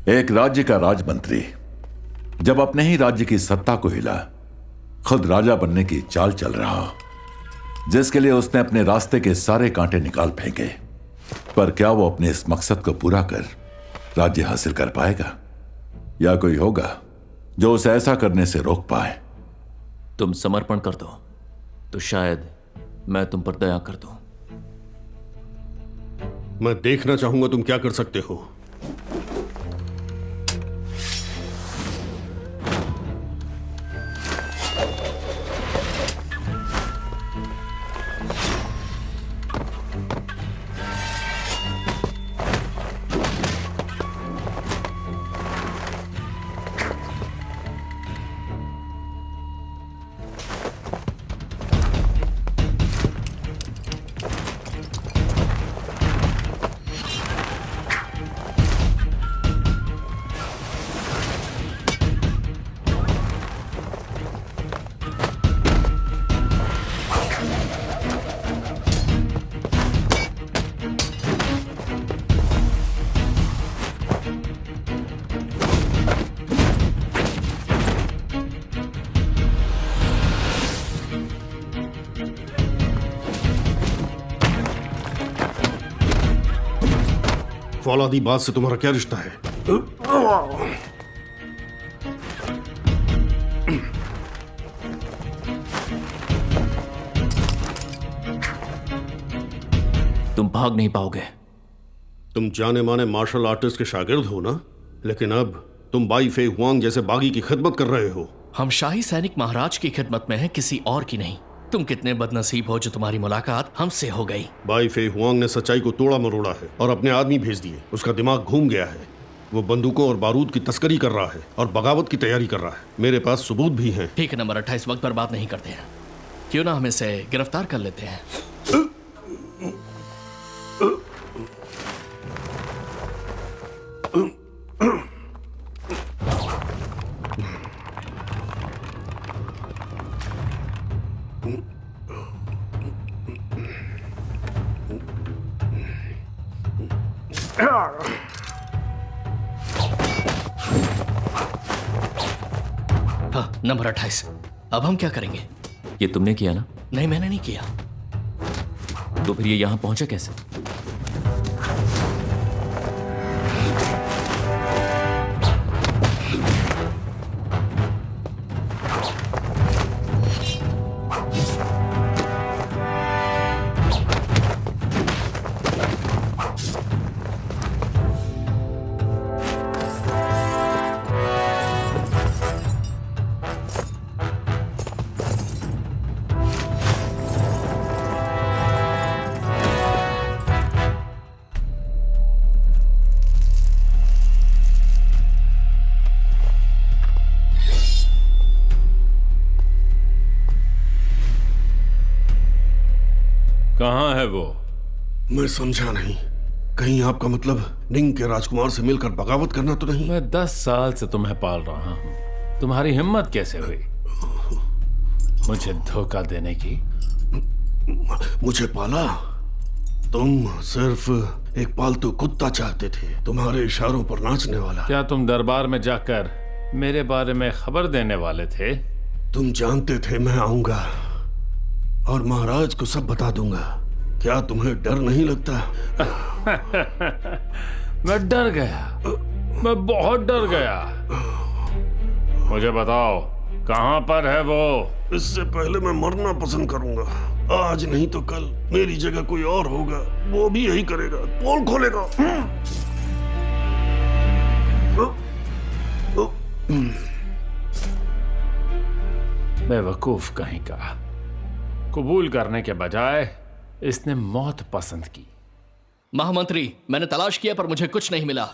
एक राज्य का राजमंत्री जब अपने ही राज्य की सत्ता को हिला, खुद राजा बनने की चाल चल रहा, जिसके लिए उसने अपने रास्ते के सारे कांटे निकाल फेंके, पर क्या वो अपने इस मकसद को पूरा कर राज्य हासिल कर पाएगा, या कोई होगा जो उसे ऐसा करने से रोक पाए? तुम समर्पण कर दो तो शायद मैं तुम पर दया कर दूं। मैं देखना चाहूंगा तुम क्या कर सकते हो। फौलादी बात से तुम्हारा क्या रिश्ता है? तुम भाग नहीं पाओगे। तुम जाने माने मार्शल आर्टिस्ट के शागिर्द हो ना, लेकिन अब तुम बाई फे हुआंग जैसे बागी की खिदमत कर रहे हो। हम शाही सैनिक महाराज की खिदमत में हैं, किसी और की नहीं। तुम कितने बदनसीब हो जो तुम्हारी मुलाकात हमसे हो गई। बाई फे हुआंग ने सच्चाई को तोड़ा मरोड़ा है और अपने आदमी भेज दिए। उसका दिमाग घूम गया है। वो बंदूकों और बारूद की तस्करी कर रहा है और बगावत की तैयारी कर रहा है। मेरे पास सबूत भी हैं। ठीक है, नंबर 28 वक्त पर बात नहीं करते हैं। क्यों ना हम इसे गिरफ्तार कर लेते हैं। हाँ, नंबर 28। अब हम क्या करेंगे? ये तुमने किया ना? नहीं, मैंने नहीं किया। तो फिर ये यहां पहुंचा कैसे? कहाँ है वो? मैं समझा नहीं। कहीं आपका मतलब निंग के राजकुमार से मिलकर बगावत करना तो नहीं? मैं 10 साल से तुम्हें पाल रहा हूँ। तुम्हारी हिम्मत कैसे हुई मुझे धोखा देने की? मुझे पाला? तुम सिर्फ एक पालतू कुत्ता चाहते थे, तुम्हारे इशारों पर नाचने वाला। क्या तुम दरबार में जाकर मेरे बारे में खबर देने वाले थे? तुम जानते थे मैं आऊंगा और महाराज को सब बता दूंगा। क्या तुम्हें डर नहीं लगता? मैं डर गया। मैं बहुत डर गया। मुझे बताओ कहां पर है वो? इससे पहले मैं मरना पसंद करूंगा। आज नहीं तो कल मेरी जगह कोई और होगा, वो भी यही करेगा, पोल खोलेगा। बेवकूफ कहीं का। कबूल करने के बजाय इसने मौत पसंद की। महामंत्री, मैंने तलाश किया पर मुझे कुछ नहीं मिला।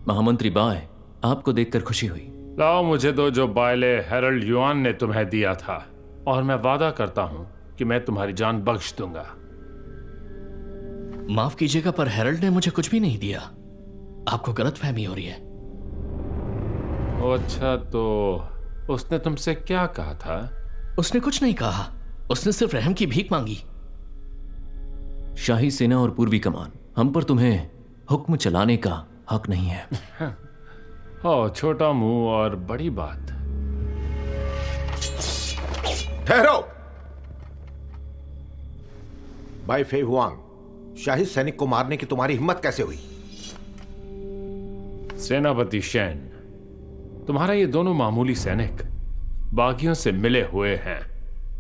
महामंत्री बाय, आपको देखकर खुशी हुई। लाओ मुझे दो जो बायले हेरल्ड युआन ने तुम्हें दिया था, और मैं वादा करता हूं कि मैं तुम्हारी जान बख्श दूंगा। माफ कीजिएगा पर हेरल्ड ने मुझे कुछ भी नहीं दिया। आपको गलतफहमी हो रही है। अच्छा, तो उसने तुमसे क्या कहा था? उसने कुछ नहीं कहा, उसने सिर्फ रहम की भीख मांगी। शाही सेना और पूर्वी कमान, हम पर तुम्हें हुक्म चलाने का हक नहीं है। ओ, छोटा मुंह और बड़ी बात। ठहरो। भाई फे हुआंग, शाही सैनिक को मारने की तुम्हारी हिम्मत कैसे हुई? सेनापति शैन, तुम्हारा ये दोनों मामूली सैनिक बागियों से मिले हुए हैं।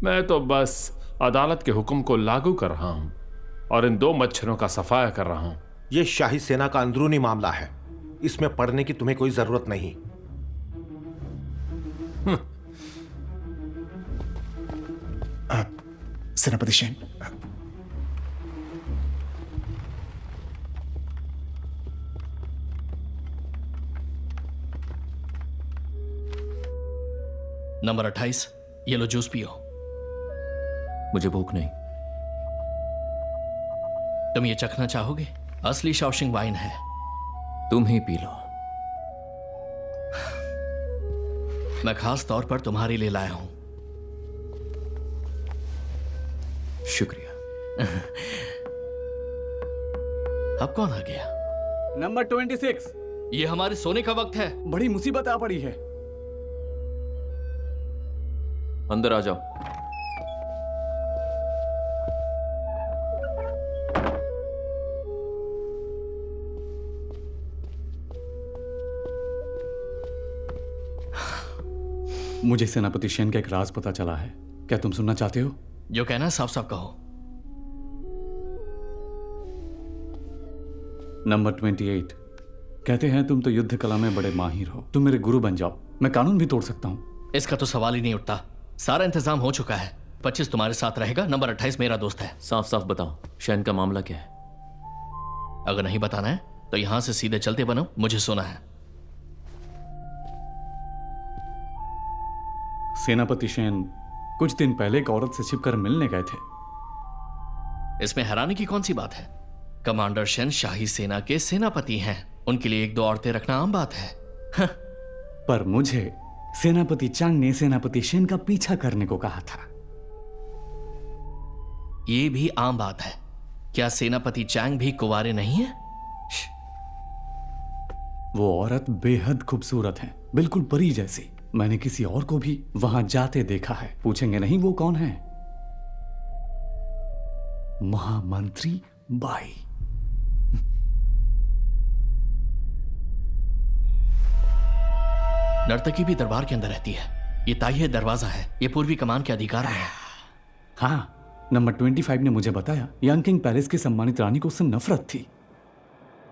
मैं तो बस अदालत के हुक्म को लागू कर रहा हूं और इन 2 मच्छरों का सफाया कर रहा हूं। यह शाही सेना का अंदरूनी मामला है, इसमें पढ़ने की तुम्हें कोई जरूरत नहीं। सेनापति शैन, नंबर 28, ये लो जूस पियो। मुझे भूख नहीं। तुम ये चखना चाहोगे? असली शाओशिंग वाइन है। तुम ही पी लो। मैं खास तौर पर तुम्हारे लिए लाया हूं। शुक्रिया। अब कौन आ गया? नंबर 26। ये हमारे सोने का वक्त है। बड़ी मुसीबत आ पड़ी है। अंदर आ जाओ। मुझे सेनापति शैन का एक राज पता चला है, क्या तुम सुनना चाहते हो? जो कहना है साफ साफ कहो। नंबर 28, कहते हैं तुम तो युद्ध कला में बड़े माहिर हो, तुम मेरे गुरु बन जाओ, मैं कानून भी तोड़ सकता हूं। इसका तो सवाल ही नहीं उठता। सारा इंतजाम हो चुका है। 25 तुम्हारे साथ रहेगा, नंबर 28 मेरा दोस्त है। साफ साफ बताओ, शैन का मामला क्या है? अगर नहीं बताना है तो यहां से सीधे चलते बनो, मुझे सुना है। सेनापति शैन कुछ दिन पहले एक औरत से छिपकर मिलने गए थे। इसमें हैरानी की कौन सी बात है? कमांडर शैन शाही सेना के सेनापति हैं, उनके लिए 1-2 औरतें रखना आम बात है। पर मुझे सेनापति चांग ने सेनापति शैन का पीछा करने को कहा था। यह भी आम बात है। क्या सेनापति चांग भी कुंवारे नहीं है? वो औरत बेहद खूबसूरत है, बिल्कुल परी जैसी। मैंने किसी और को भी वहां जाते देखा है। पूछेंगे नहीं वो कौन है? महामंत्री बाई। नर्तकी भी दरबार के अंदर रहती है। ये ताइये दरवाजा है, ये पूर्वी कमान के अधिकार में है। हाँ, नंबर 25 ने मुझे बताया यांग किंग पैलेस की सम्मानित रानी को उससे नफरत थी।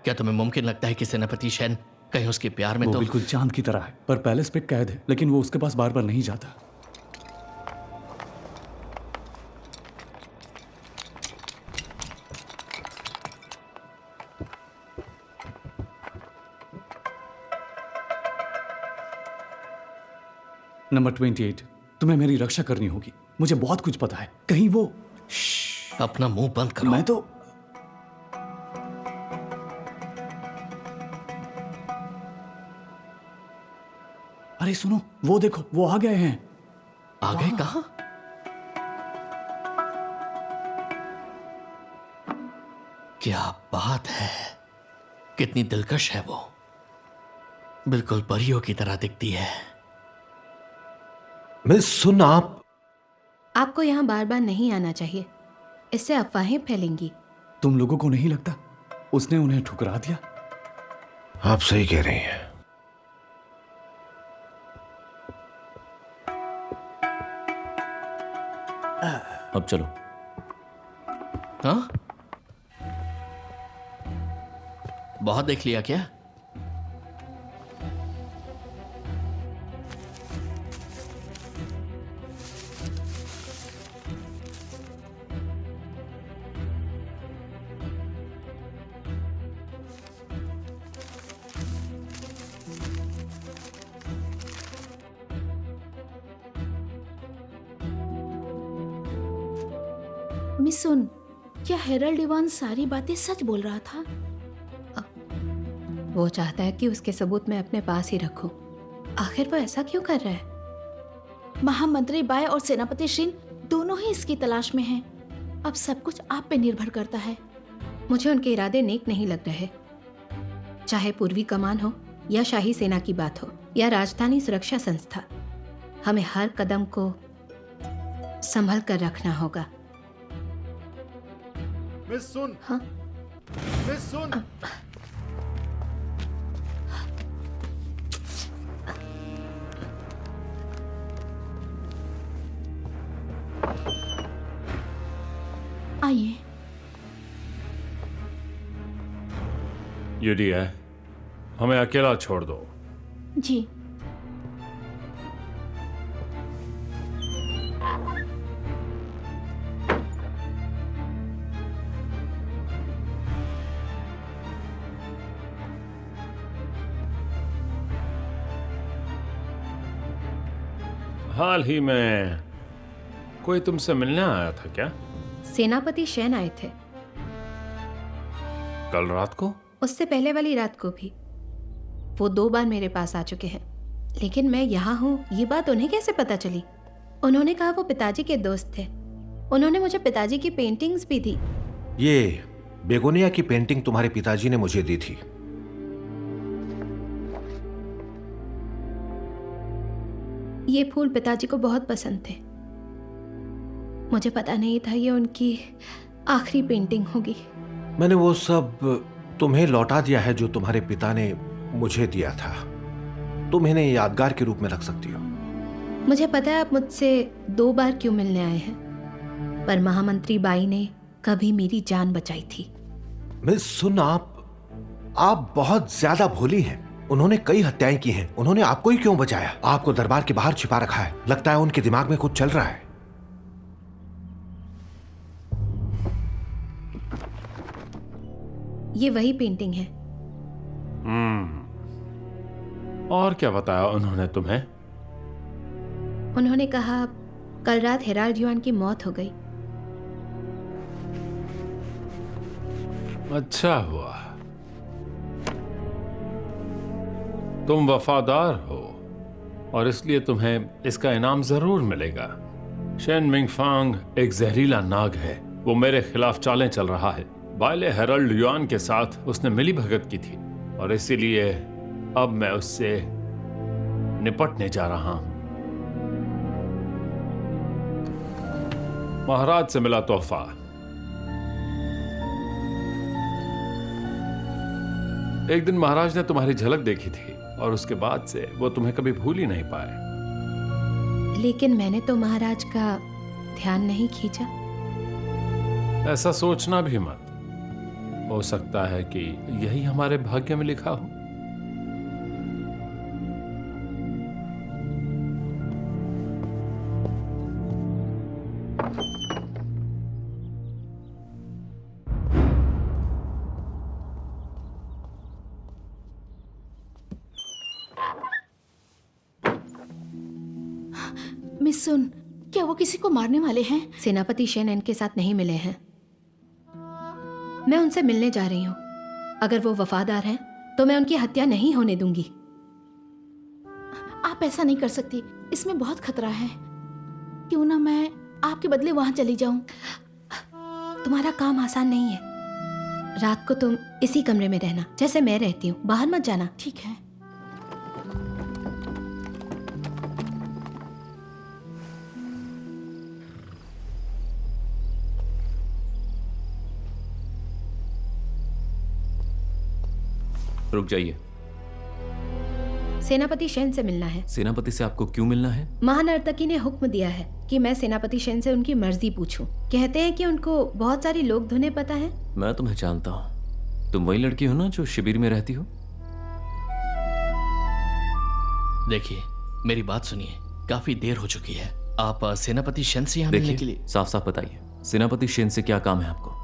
क्या तुम्हें मुमकिन लगता है कि सेनापति शैन कहीं उसके प्यार में वो तो बिल्कुल चांद की तरह है, पर पैलेस पे कैद है, लेकिन वो उसके पास बार बार नहीं जाता। नंबर 28, तुम्हें मेरी रक्षा करनी होगी। मुझे बहुत कुछ पता है। कहीं वो अपना मुंह बंद करो। मैं तो अरे सुनो, वो देखो, वो आ गए हैं। आ गए? कहां? क्या बात है, कितनी दिलकश है वो। बिल्कुल परियों की तरह दिखती है। मिस सुन, आपको यहाँ बार बार नहीं आना चाहिए, इससे अफवाहें फैलेंगी। तुम लोगों को नहीं लगता उसने उन्हें ठुकरा दिया? आप सही कह रही हैं। अब चलो। हाँ? बहुत देख लिया क्या? मिस सुन, क्या हेरल्ड इवान सारी बातें सच बोल रहा था? वो चाहता है कि उसके सबूत मैं अपने पास ही रखूं। आखिर वो ऐसा क्यों कर रहा है? महामंत्री बाय और सेनापति शिन दोनों ही इसकी तलाश में हैं। अब सब कुछ आप पे निर्भर करता है। मुझे उनके इरादे नेक नहीं लग रहे, चाहे पूर्वी कमान हो या शाही सेना की बात हो या राजधानी सुरक्षा संस्था। हमें हर कदम को संभल कर रखना होगा। मिस सुन। हाँ? मिस सुन। आइए। यूडी है, हमें अकेला छोड़ दो। जी। हाल ही में कोई तुमसे मिलने आया था क्या? सेनापति शैन आए थे। कल रात को? उससे पहले वाली रात को भी। वो 2 बार मेरे पास आ चुके हैं, लेकिन मैं यहाँ हूँ ये बात उन्हें कैसे पता चली? उन्होंने कहा वो पिताजी के दोस्त थे। उन्होंने मुझे पिताजी की पेंटिंग्स भी दी। ये बेगोनिया की पेंटिंग तुम्हारे पिताजी ने मुझे दी थी। ये फूल पिताजी को बहुत पसंद थे। मुझे पता नहीं था ये उनकी आखिरी पेंटिंग होगी। मैंने वो सब तुम्हें लौटा दिया है जो तुम्हारे पिता ने मुझे दिया था। तुम इन्हें यादगार के रूप में रख सकती हो। मुझे पता है आप मुझसे 2 बार क्यों मिलने आए हैं, पर महामंत्री बाई ने कभी मेरी जान बचाई थी। मिस सुन, आप बहुत ज्यादा भोली हैं। उन्होंने कई हत्याएं की हैं। उन्होंने आपको ही क्यों बचाया? आपको दरबार के बाहर छिपा रखा है। लगता है उनके दिमाग में कुछ चल रहा है। ये वही पेंटिंग है। और क्या बताया उन्होंने तुम्हें? उन्होंने कहा कल रात हेराल्ड युआन की मौत हो गई। अच्छा हुआ, तुम वफादार हो और इसलिए तुम्हें इसका इनाम जरूर मिलेगा। शेन मिंगफांग एक जहरीला नाग है। वो मेरे खिलाफ चालें चल रहा है। बायले हेराल्ड युआन के साथ उसने मिली भगत की थी और इसीलिए अब मैं उससे निपटने जा रहा हूं। महाराज से मिला तोहफा। एक दिन महाराज ने तुम्हारी झलक देखी थी और उसके बाद से वो तुम्हें कभी भूल ही नहीं पाए। लेकिन मैंने तो महाराज का ध्यान नहीं खींचा। ऐसा सोचना भी मत। हो सकता है कि यही हमारे भाग्य में लिखा हो। मिस सुन, क्या वो किसी को मारने वाले हैं? सेनापति शेन इनके साथ नहीं मिले हैं। मैं उनसे मिलने जा रही हूँ। अगर वो वफादार हैं तो मैं उनकी हत्या नहीं होने दूंगी। आप ऐसा नहीं कर सकती, इसमें बहुत खतरा है। क्यों ना मैं आपके बदले वहां चली जाऊं? तुम्हारा काम आसान नहीं है। रात को तुम इसी कमरे में रहना जैसे मैं रहती हूँ, बाहर मत जाना। ठीक है। रुक जाइए। सेनापति शेन से मिलना है। सेनापति से आपको क्यों मिलना है? महानर्तकी ने हुक्म दिया है कि मैं सेनापति शेन से उनकी मर्जी पूछूं। कहते हैं कि उनको बहुत सारी लोक धुनें पता है। मैं तुम्हें जानता हूँ। तुम वही लड़की हो ना जो शिविर में रहती हो? देखिए, मेरी बात सुनिए। काफी देर हो चुकी है। आप सेनापति शेन से यहाँ मिलने के लिए। साफ साफ बताइए, सेनापति शेन से क्या काम है आपको?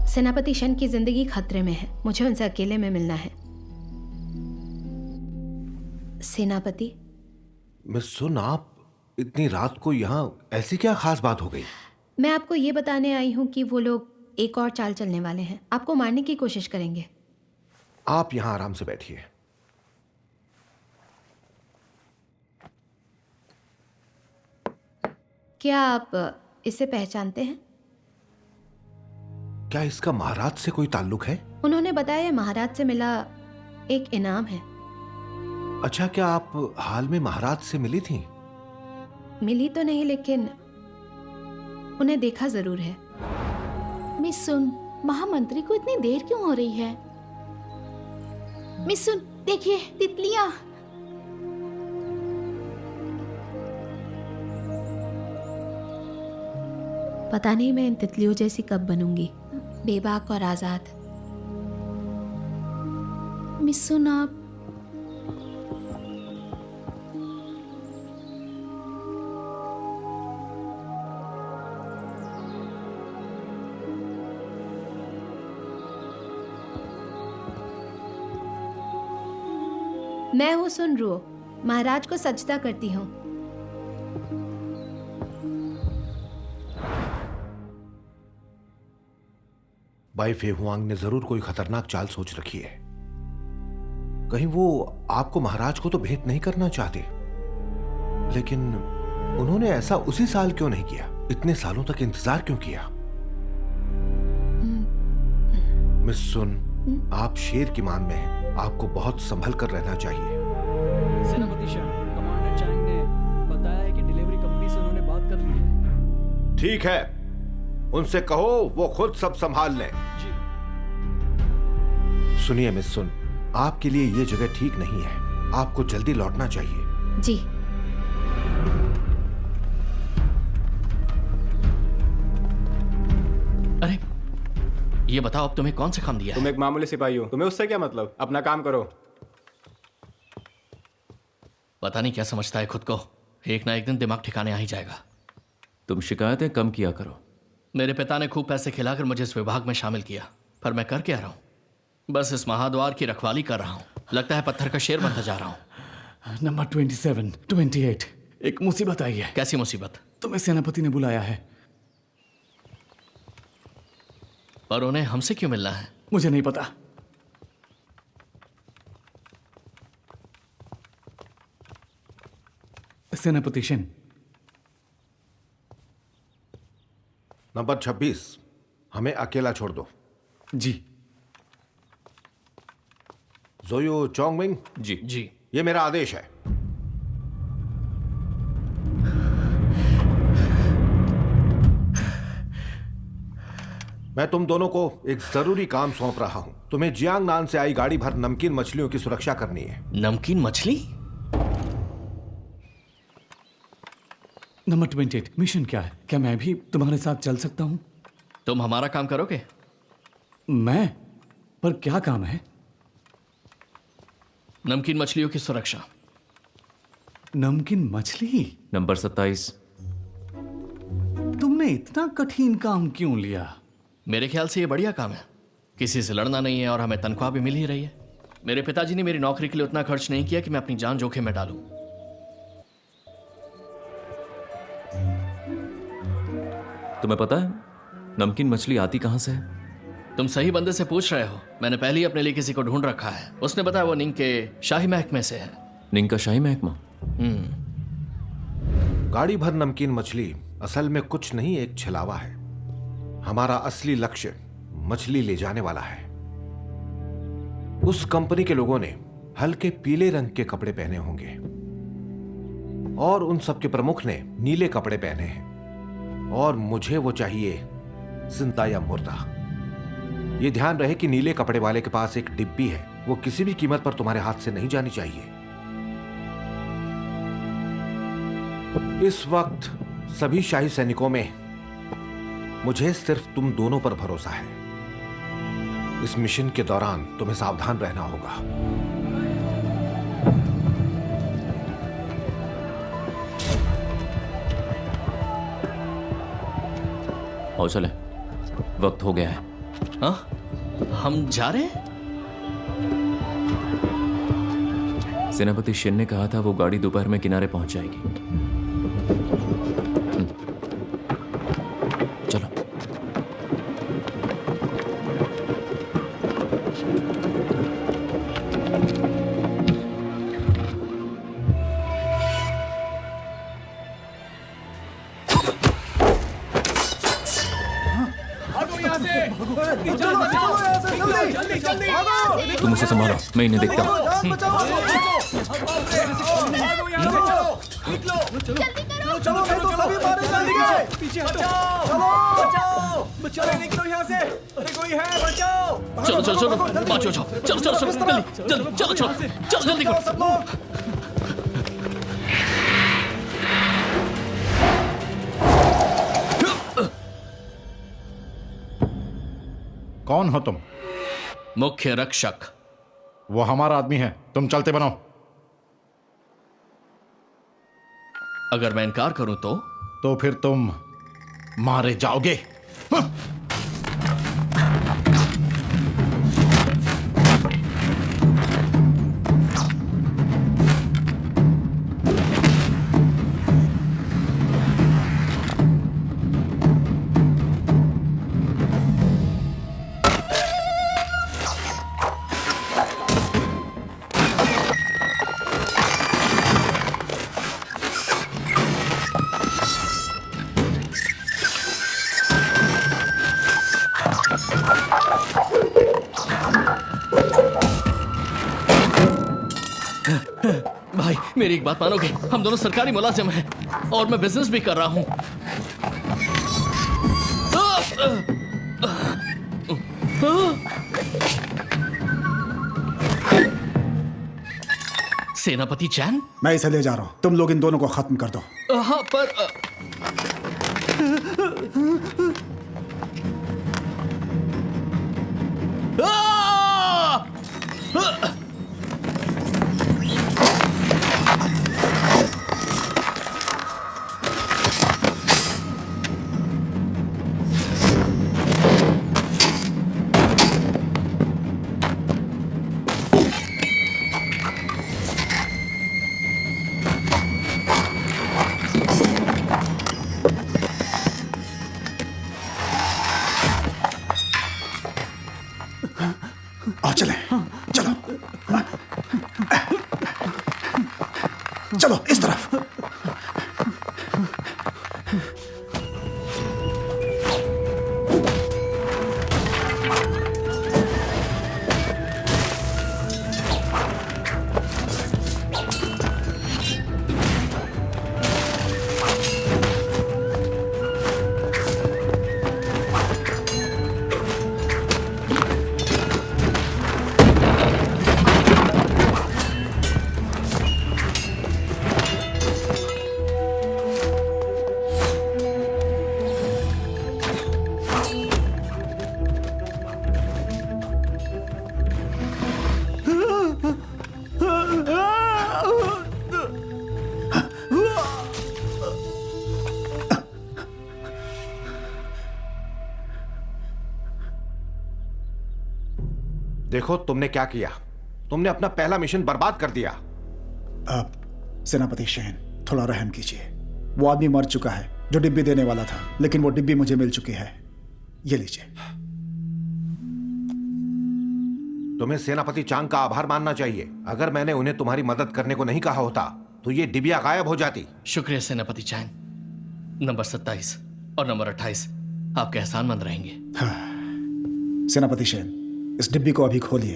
सेनापति शेन की जिंदगी खतरे में है। मुझे उनसे अकेले में मिलना है। सेनापति। मिस सुन, आप इतनी रात को यहाँ ऐसी क्या खास बात हो गई? मैं आपको ये बताने आई हूँ कि वो लोग एक और चाल चलने वाले हैं। आपको मारने की कोशिश करेंगे। आप यहाँ आराम से बैठिए। क्या आप इसे पहचानते हैं? क्या इसका महाराज से कोई ताल्लुक है? उन्होंने बताया महाराज से मिला एक इनाम है। अच्छा, क्या आप हाल में महाराज से मिली थी? मिली तो नहीं, लेकिन उन्हें देखा जरूर है। मिस सुन, महामंत्री को इतनी देर क्यों हो रही है? मिस सुन, देखिए तितलियां। पता नहीं मैं इन तितलियों जैसी कब बनूंगी, बेबाक और आजाद। मिस सुन, आप मैं हूँ सुन रो, महाराज को सजदा करती हूँ। बाई फे हुआंग ने जरूर कोई खतरनाक चाल सोच रखी है। कहीं वो आपको महाराज को तो भेंट नहीं करना चाहते, लेकिन उन्होंने ऐसा उसी साल क्यों नहीं किया? इतने सालों तक इंतजार क्यों किया? मिस सुन, आप शेर की मान में हैं। आपको बहुत संभल कर रहना चाहिए। सेनापति शाह, कमांडर चैंग ने बताया है कि डिलीवरी कंपनी से उन्होंने बात कर ली है। ठीक है, उनसे कहो वो खुद सब संभाल लें। जी। सुनिए मिस सुन, आपके लिए ये जगह ठीक नहीं है। आपको जल्दी लौटना चाहिए। जी। अरे ये बताओ, अब तुम्हें कौन सा काम दिया है? तुम एक मामूली सिपाही हो, तुम्हें उससे क्या मतलब? अपना काम करो। पता नहीं क्या समझता है खुद को। एक ना एक दिन दिमाग ठिकाने आ ही जाएगा। तुम शिकायतें कम किया करो। मेरे पिता ने खूब पैसे खिलाकर मुझे इस विभाग में शामिल किया, पर मैं कर क्या रहा हूँ? बस इस महाद्वार की रखवाली कर रहा हूँ। लगता है पत्थर का शेर बनता जा रहा हूँ। नंबर 27, 28, एक मुसीबत आई है। कैसी मुसीबत? तुम्हें सेनापति ने बुलाया है। पर उन्हें हमसे क्यों मिलना है? मुझे नहीं पता। सेनापति शिन। नंबर 26, हमें अकेला छोड़ दो। जी। जोयो चोंगमिंग। जी। जी। ये मेरा आदेश है। मैं तुम दोनों को एक जरूरी काम सौंप रहा हूं। तुम्हें जियांगनान से आई गाड़ी भर नमकीन मछलियों की सुरक्षा करनी है। नमकीन मछली? नंबर 28, मिशन क्या है? क्या मैं भी तुम्हारे साथ चल सकता हूं? तुम हमारा काम करोगे? मैं? पर क्या काम है? नमकीन मछलियों की सुरक्षा। नमकीन मछली? नंबर 27। तुमने इतना कठिन काम क्यों लिया? मेरे ख्याल से ये बढ़िया काम है। किसी से लड़ना नहीं है और हमें तनख्वाह भी मिल ही रही है। मेरे पिताजी ने मेरी नौकरी के लिए उतना खर्च नहीं किया कि मैं अपनी जान जोखिम में डालूं। तुम्हें पता है नमकीन मछली आती कहां से है? तुम सही बंदे से पूछ रहे हो। मैंने पहले ही अपने लिए किसी को ढूंढ रखा है। उसने बताया वो निंग के शाही महकमे से है। निंग का शाही महकमा? गाड़ी भर नमकीन मछली असल में कुछ नहीं, एक छलावा है। हमारा असली लक्ष्य मछली ले जाने वाला है। उस कंपनी के लोगों ने हल्के पीले रंग के कपड़े पहने होंगे और उन सब के प्रमुख ने नीले कपड़े पहने हैं, और मुझे वो चाहिए जिंदा या मुर्दा। ये ध्यान रहे कि नीले कपड़े वाले के पास एक डिब्बी है। वो किसी भी कीमत पर तुम्हारे हाथ से नहीं जानी चाहिए। इस वक्त सभी शाही सैनिकों में मुझे सिर्फ तुम दोनों पर भरोसा है। इस मिशन के दौरान तुम्हें सावधान रहना होगा। आओ चले, वक्त हो गया है। हाँ? हम जा रहे हैं? सेनापति शिन ने कहा था वो गाड़ी दोपहर में किनारे पहुंच जाएगी। चलो। तुम उसे संभालो, मैं इन्हें देखता हूँ। चलो चलो चलो, पांचों जाओ, चलो चलो चलो, जल्दी जल्दी, चलो चलो चलो, जल्दी करो। कौन हो तुम? मुख्य रक्षक। वो हमारा आदमी है, तुम चलते बनो। अगर मैं इनकार करूं तो फिर तुम मारे जाओगे। भाई मेरी एक बात मानोगे, हम दोनों सरकारी मुलाजिम हैं और मैं बिजनेस भी कर रहा हूं। सेनापति चैन, मैं इसे ले जा रहा हूं, तुम लोग इन दोनों को खत्म कर दो। हाँ पर चले, चलो चलो इस तरफ। देखो तुमने क्या किया, तुमने अपना पहला मिशन बर्बाद कर दिया। अब सेनापति शैन, थोड़ा रहम कीजिए। वो आदमी मर चुका है जो डिब्बी देने वाला था, लेकिन वो डिब्बी मुझे मिल चुकी है। ये लीजिए। तुम्हें सेनापति चांग का आभार मानना चाहिए। अगर मैंने उन्हें तुम्हारी मदद करने को नहीं कहा होता तो ये डिबिया गायब हो जाती। शुक्रिया सेनापति चैंग। नंबर 27 और नंबर 28 आपके एहसानमंद रहेंगे। हाँ। सेनापति शैन, इस डिब्बी को अभी खोलिए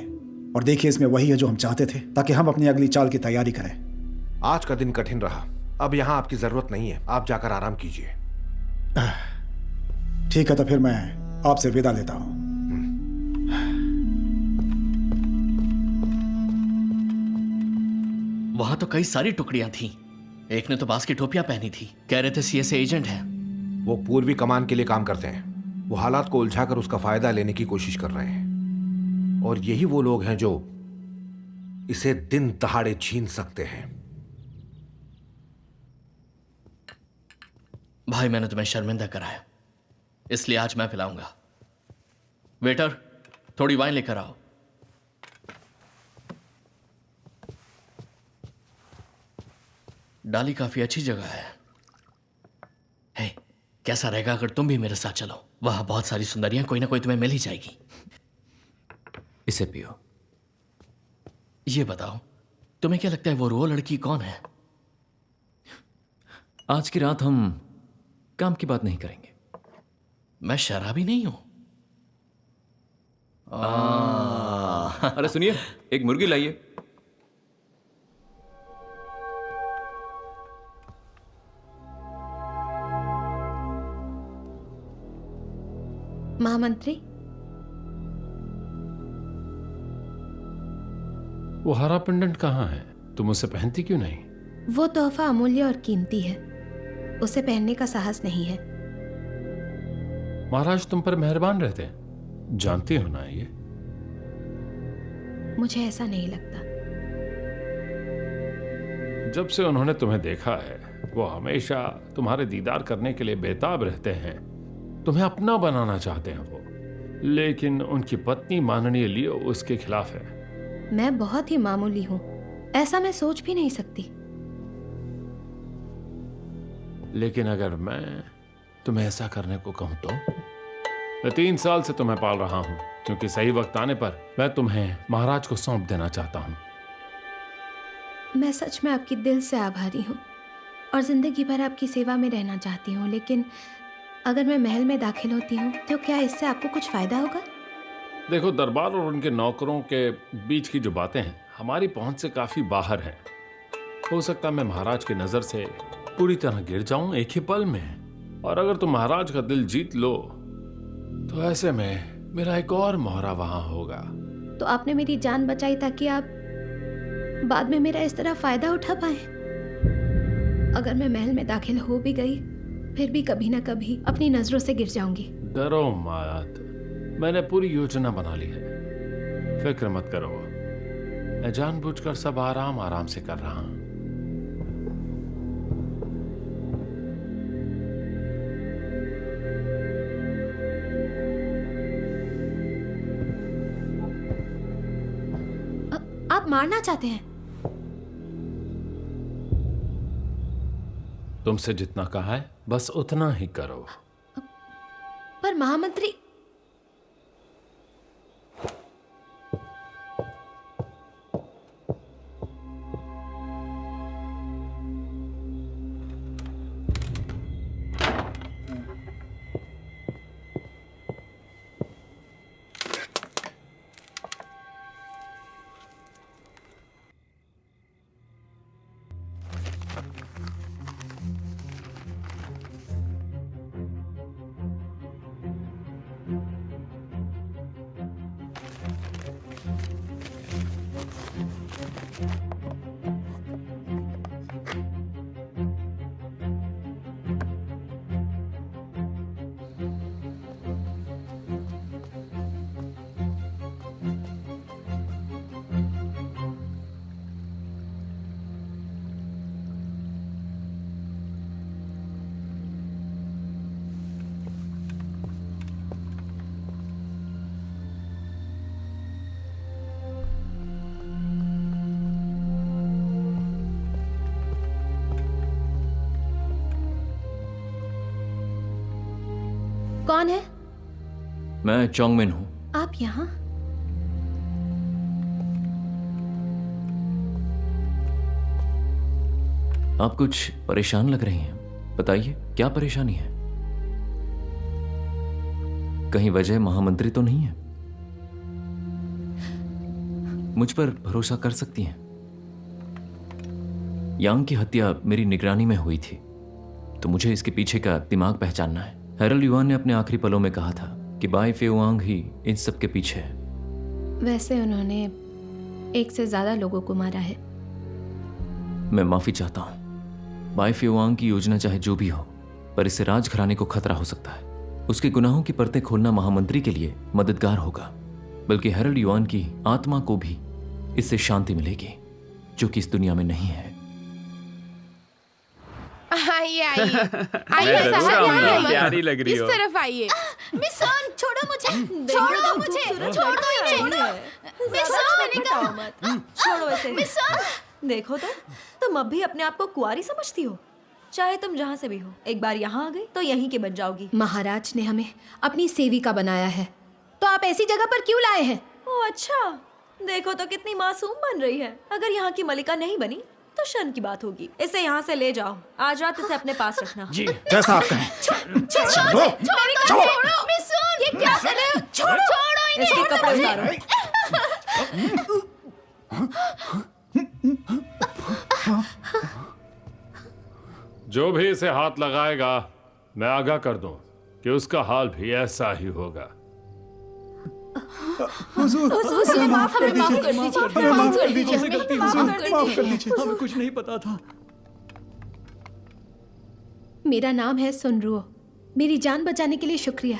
और देखिए इसमें वही है जो हम चाहते थे, ताकि हम अपनी अगली चाल की तैयारी करें। आज का दिन कठिन रहा, अब यहां आपकी जरूरत नहीं है, आप जाकर आराम कीजिए। ठीक है, तो फिर मैं आपसे विदा लेता हूं। वहां तो कई सारी टुकड़ियां थीं। एक ने तो बास की टोपियां पहनी थी, कह रहे थे सीएसए एजेंट हैं। वो पूर्वी कमान के लिए काम करते हैं। वो हालात को उलझाकर उसका फायदा लेने की कोशिश कर रहे हैं, और यही वो लोग हैं जो इसे दिन दहाड़े छीन सकते हैं। भाई मैंने तुम्हें शर्मिंदा कराया, इसलिए आज मैं पिलाऊंगा। वेटर, थोड़ी वाइन लेकर आओ। डाली काफी अच्छी जगह है। हे, कैसा रहेगा अगर तुम भी मेरे साथ चलो? वहां बहुत सारी सुंदरियां कोई ना कोई तुम्हें मिल ही जाएगी। इसे पियो। ये बताओ, तुम्हें क्या लगता है वो रो लड़की कौन है? आज की रात हम काम की बात नहीं करेंगे। मैं शराबी नहीं हूं। अरे सुनिए, एक मुर्गी लाइए। महामंत्री, वो हरा पेंडेंट कहाँ है? तुम उसे पहनती क्यों नहीं? वो तोहफा अमूल्य और कीमती है, उसे पहनने का साहस नहीं है। महाराज तुम पर मेहरबान रहते हैं, जानती हो ना ये। मुझे ऐसा नहीं लगता। जब से उन्होंने तुम्हें देखा है, वो हमेशा तुम्हारे दीदार करने के लिए बेताब रहते हैं, तुम्हें अपना बनाना चाहते हैं वो। लेकिन उनकी पत्नी माननीय लियो उसके खिलाफ है। मैं बहुत ही मामूली हूँ, ऐसा मैं सोच भी नहीं सकती। लेकिन अगर मैं तुम्हें ऐसा करने को कहूं तो? मैं 3 साल से तुम्हें पाल रहा हूं, क्योंकि सही वक्त आने पर मैं तुम्हें महाराज को सौंप देना चाहता हूं। मैं सच में आपकी दिल से आभारी हूँ और जिंदगी भर आपकी सेवा में रहना चाहती हूँ, लेकिन अगर मैं महल में दाखिल होती हूँ तो क्या इससे आपको कुछ फायदा होगा? देखो, दरबार और उनके नौकरों के बीच की जो बातें हैं हमारी पहुंच से काफी बाहर हैं। हो सकता है मैं महाराज की नजर से पूरी तरह गिर जाऊं एक ही पल में, और अगर तुम महाराज का दिल जीत लो तो ऐसे में मेरा एक और मोहरा वहां होगा। तो आपने मेरी जान बचाई ताकि आप बाद में मेरा इस तरह फायदा उठा पाए। अगर मैं महल में दाखिल हो भी गई फिर भी कभी ना कभी अपनी नजरों से गिर जाऊंगी। डरो मत, मैंने पूरी योजना बना ली है, फिक्र मत करो। मैं जानबूझकर सब आराम आराम से कर रहा हूं। आप मारना चाहते हैं? तुमसे जितना कहा है बस उतना ही करो। पर महामंत्री, कौन है? मैं चोंगमिन हूं। आप यहाँ? आप कुछ परेशान लग रही हैं, बताइए क्या परेशानी है? कहीं वजह महामंत्री तो नहीं है? मुझ पर भरोसा कर सकती हैं। यांग की हत्या मेरी निगरानी में हुई थी, तो मुझे इसके पीछे का दिमाग पहचानना है। हेरल्ड युआन ने अपने आखिरी पलों में कहा था कि बाई फेओआंग ही इन सब के पीछे है। वैसे उन्होंने 1 से ज्यादा लोगों को मारा है। मैं माफी चाहता हूं। बाई फेओआंग की योजना चाहे जो भी हो, पर इससे राजघराने को खतरा हो सकता है। उसके गुनाहों की परतें खोलना महामंत्री के लिए मददगार होगा, बल्कि हेरल्ड युआन की आत्मा को भी इससे शांति मिलेगी, जो कि इस दुनिया में नहीं है। आइए आइए आइए साहब, प्यारी लग रही इस हो। तरफ आइए। मिसन, छोड़ो मुझे, छोड़ो मुझे, छोड़ो इन्हें। मिसन, मैंने कहा छोड़ो इसे। मिसन, देखो तो तुम अब भी अपने आप को कुंवारी समझती हो। चाहे तुम जहाँ से भी हो, एक बार यहाँ आ गई तो यहीं की बन जाओगी। महाराज ने हमें अपनी सेविका बनाया है, तो आप ऐसी जगह पर क्यों लाए हैं? ओह अच्छा, देखो तो कितनी मासूम बन रही है। अगर यहाँ की मलिका नहीं बनी तो शर्म की बात होगी। इसे यहाँ से ले जाओ, आज रात इसे अपने पास रखना। जी, जैसा आप कहें। छोड़ो, ये क्या कर रहे हो? छोड़ो इसके कपड़े उतारो। जो भी इसे हाथ लगाएगा मैं आगाह कर दूं कि उसका हाल भी ऐसा ही होगा। हुजूर, माफ कर दीजिए, माफ कर दीजिए, हमें कुछ नहीं पता था। मेरा नाम है सुनरुओ। मेरी जान बचाने के लिए शुक्रिया।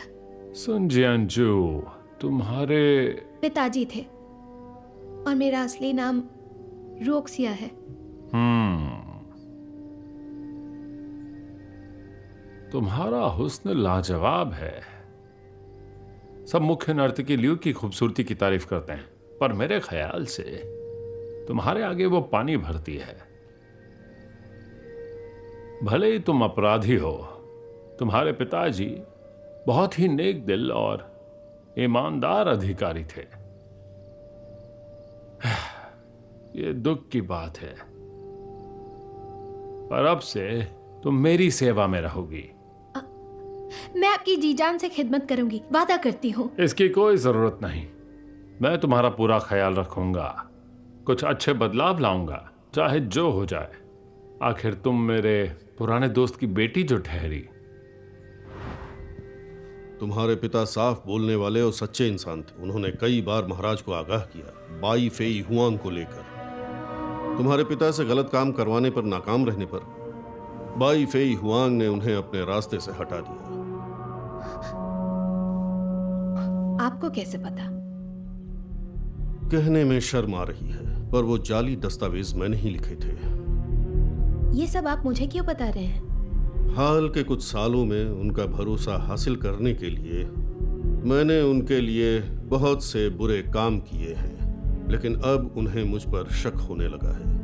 सुनजियांजू तुम्हारे पिताजी थे और मेरा असली नाम रोक्सिया है। तुम्हारा हुस्न लाजवाब है। सब मुख्य नर्तकी लियू की खूबसूरती की तारीफ करते हैं, पर मेरे ख्याल से तुम्हारे आगे वो पानी भरती है। भले ही तुम अपराधी हो, तुम्हारे पिताजी बहुत ही नेक दिल और ईमानदार अधिकारी थे। ये दुख की बात है, पर अब से तुम मेरी सेवा में रहोगी। मैं आपकी जी जान से खिदमत करूंगी, वादा करती हूँ। इसकी कोई जरूरत नहीं। मैं तुम्हारा पूरा ख्याल रखूंगा, कुछ अच्छे बदलाव लाऊंगा, चाहे जो हो जाए। आखिर तुम मेरे पुराने दोस्त की बेटी जो ठहरी। तुम्हारे पिता साफ बोलने वाले और सच्चे इंसान थे। उन्होंने कई बार महाराज को आगाह किया बाई फेई हुआंग को लेकर। तुम्हारे पिता से गलत काम करवाने पर नाकाम रहने पर बाई फेई हुआंग ने उन्हें अपने रास्ते से हटा दिया। आपको कैसे पता? कहने में शर्म आ रही है, पर वो जाली दस्तावेज मैंने ही लिखे थे। ये सब आप मुझे क्यों बता रहे हैं? हाल के कुछ सालों में उनका भरोसा हासिल करने के लिए मैंने उनके लिए बहुत से बुरे काम किए हैं, लेकिन अब उन्हें मुझ पर शक होने लगा है।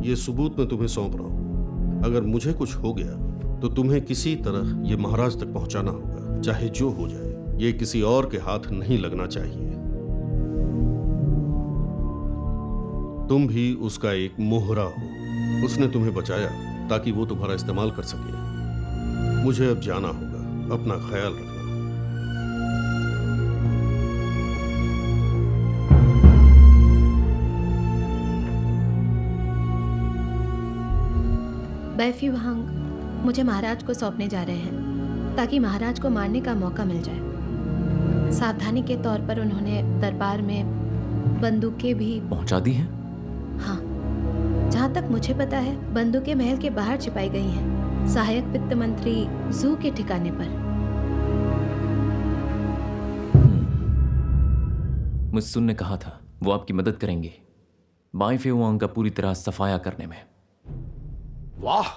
ये सबूत मैं तुम्हें सौंप रहा हूं। अगर मुझे कुछ हो गया तो तुम्हें किसी तरह ये महाराज तक पहुंचाना होगा, चाहे जो हो जाए। ये किसी और के हाथ नहीं लगना चाहिए। तुम भी उसका एक मोहरा हो। उसने तुम्हें बचाया ताकि वो तुम्हारा इस्तेमाल कर सके। मुझे अब जाना होगा। अपना ख्याल रखना। बैफ्यू हांग मुझे महाराज को सौंपने जा रहे हैं ताकि महाराज को मारने का मौका मिल जाए। सावधानी के तौर पर उन्होंने दरबार में बंदूकें भी पहुंचा दी हैं? हाँ, जहाँ तक मुझे पता है बंदूकें महल के बाहर छिपाई गई हैं, सहायक वित्त मंत्री जू के ठिकाने पर। मुझसुन ने कहा था वो आपकी मदद करेंगे बाई फेओआंग का पूरी तरह सफाया करने में। वाह,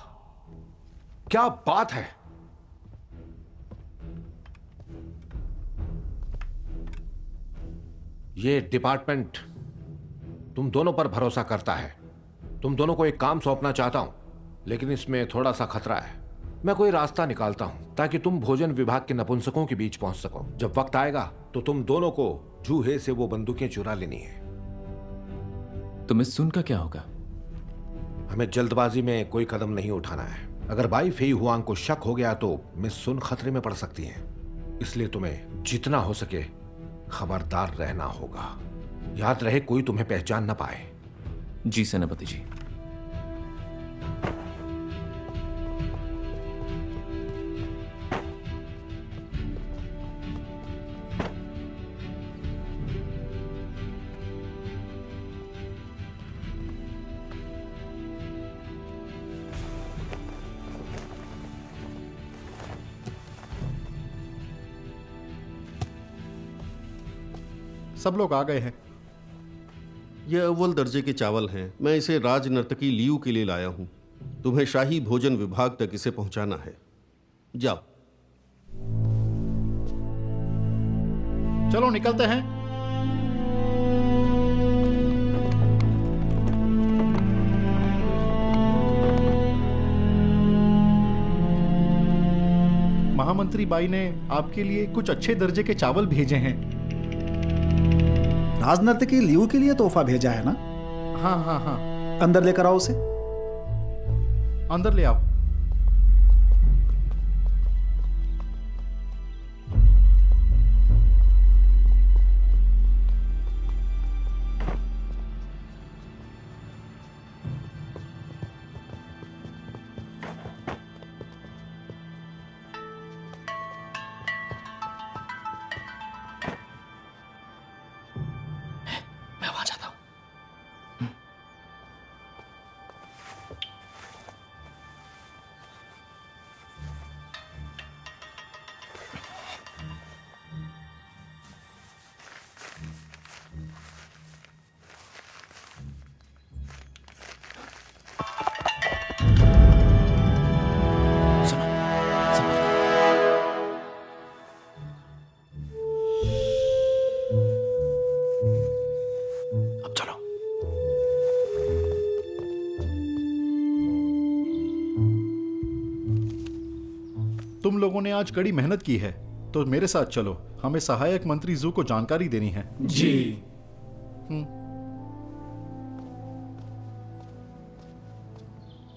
क्या बात है। ये डिपार्टमेंट तुम दोनों पर भरोसा करता है। तुम दोनों को एक काम सौंपना चाहता हूं, लेकिन इसमें थोड़ा सा खतरा है। मैं कोई रास्ता निकालता हूं ताकि तुम भोजन विभाग के नपुंसकों के बीच पहुंच सको। जब वक्त आएगा तो तुम दोनों को जूहे से वो बंदूकें चुरा लेनी है। तो मुझसुन का क्या होगा? हमें जल्दबाजी में कोई कदम नहीं उठाना है। अगर बाई फेई हुआंग को शक हो गया तो मुझसुन खतरे में पड़ सकती हैं। इसलिए तुम्हें जितना हो सके खबरदार रहना होगा। याद रहे कोई तुम्हें पहचान ना पाए। जी सेनापति जी। सब लोग आ गए हैं। ये अव्वल दर्जे के चावल हैं। मैं इसे राज नर्तकी लियू के लिए लाया हूं। तुम्हें शाही भोजन विभाग तक इसे पहुंचाना है। जाओ। चलो निकलते हैं। महामंत्री बाई ने आपके लिए कुछ अच्छे दर्जे के चावल भेजे हैं। राजनर्तकी लियू के लिए तोहफा भेजा है ना? हाँ हाँ हाँ। अंदर लेकर आओ उसे। अंदर ले आओ। तुम लोगों ने आज कड़ी मेहनत की है, तो मेरे साथ चलो, हमें सहायक मंत्री जू को जानकारी देनी है। जी।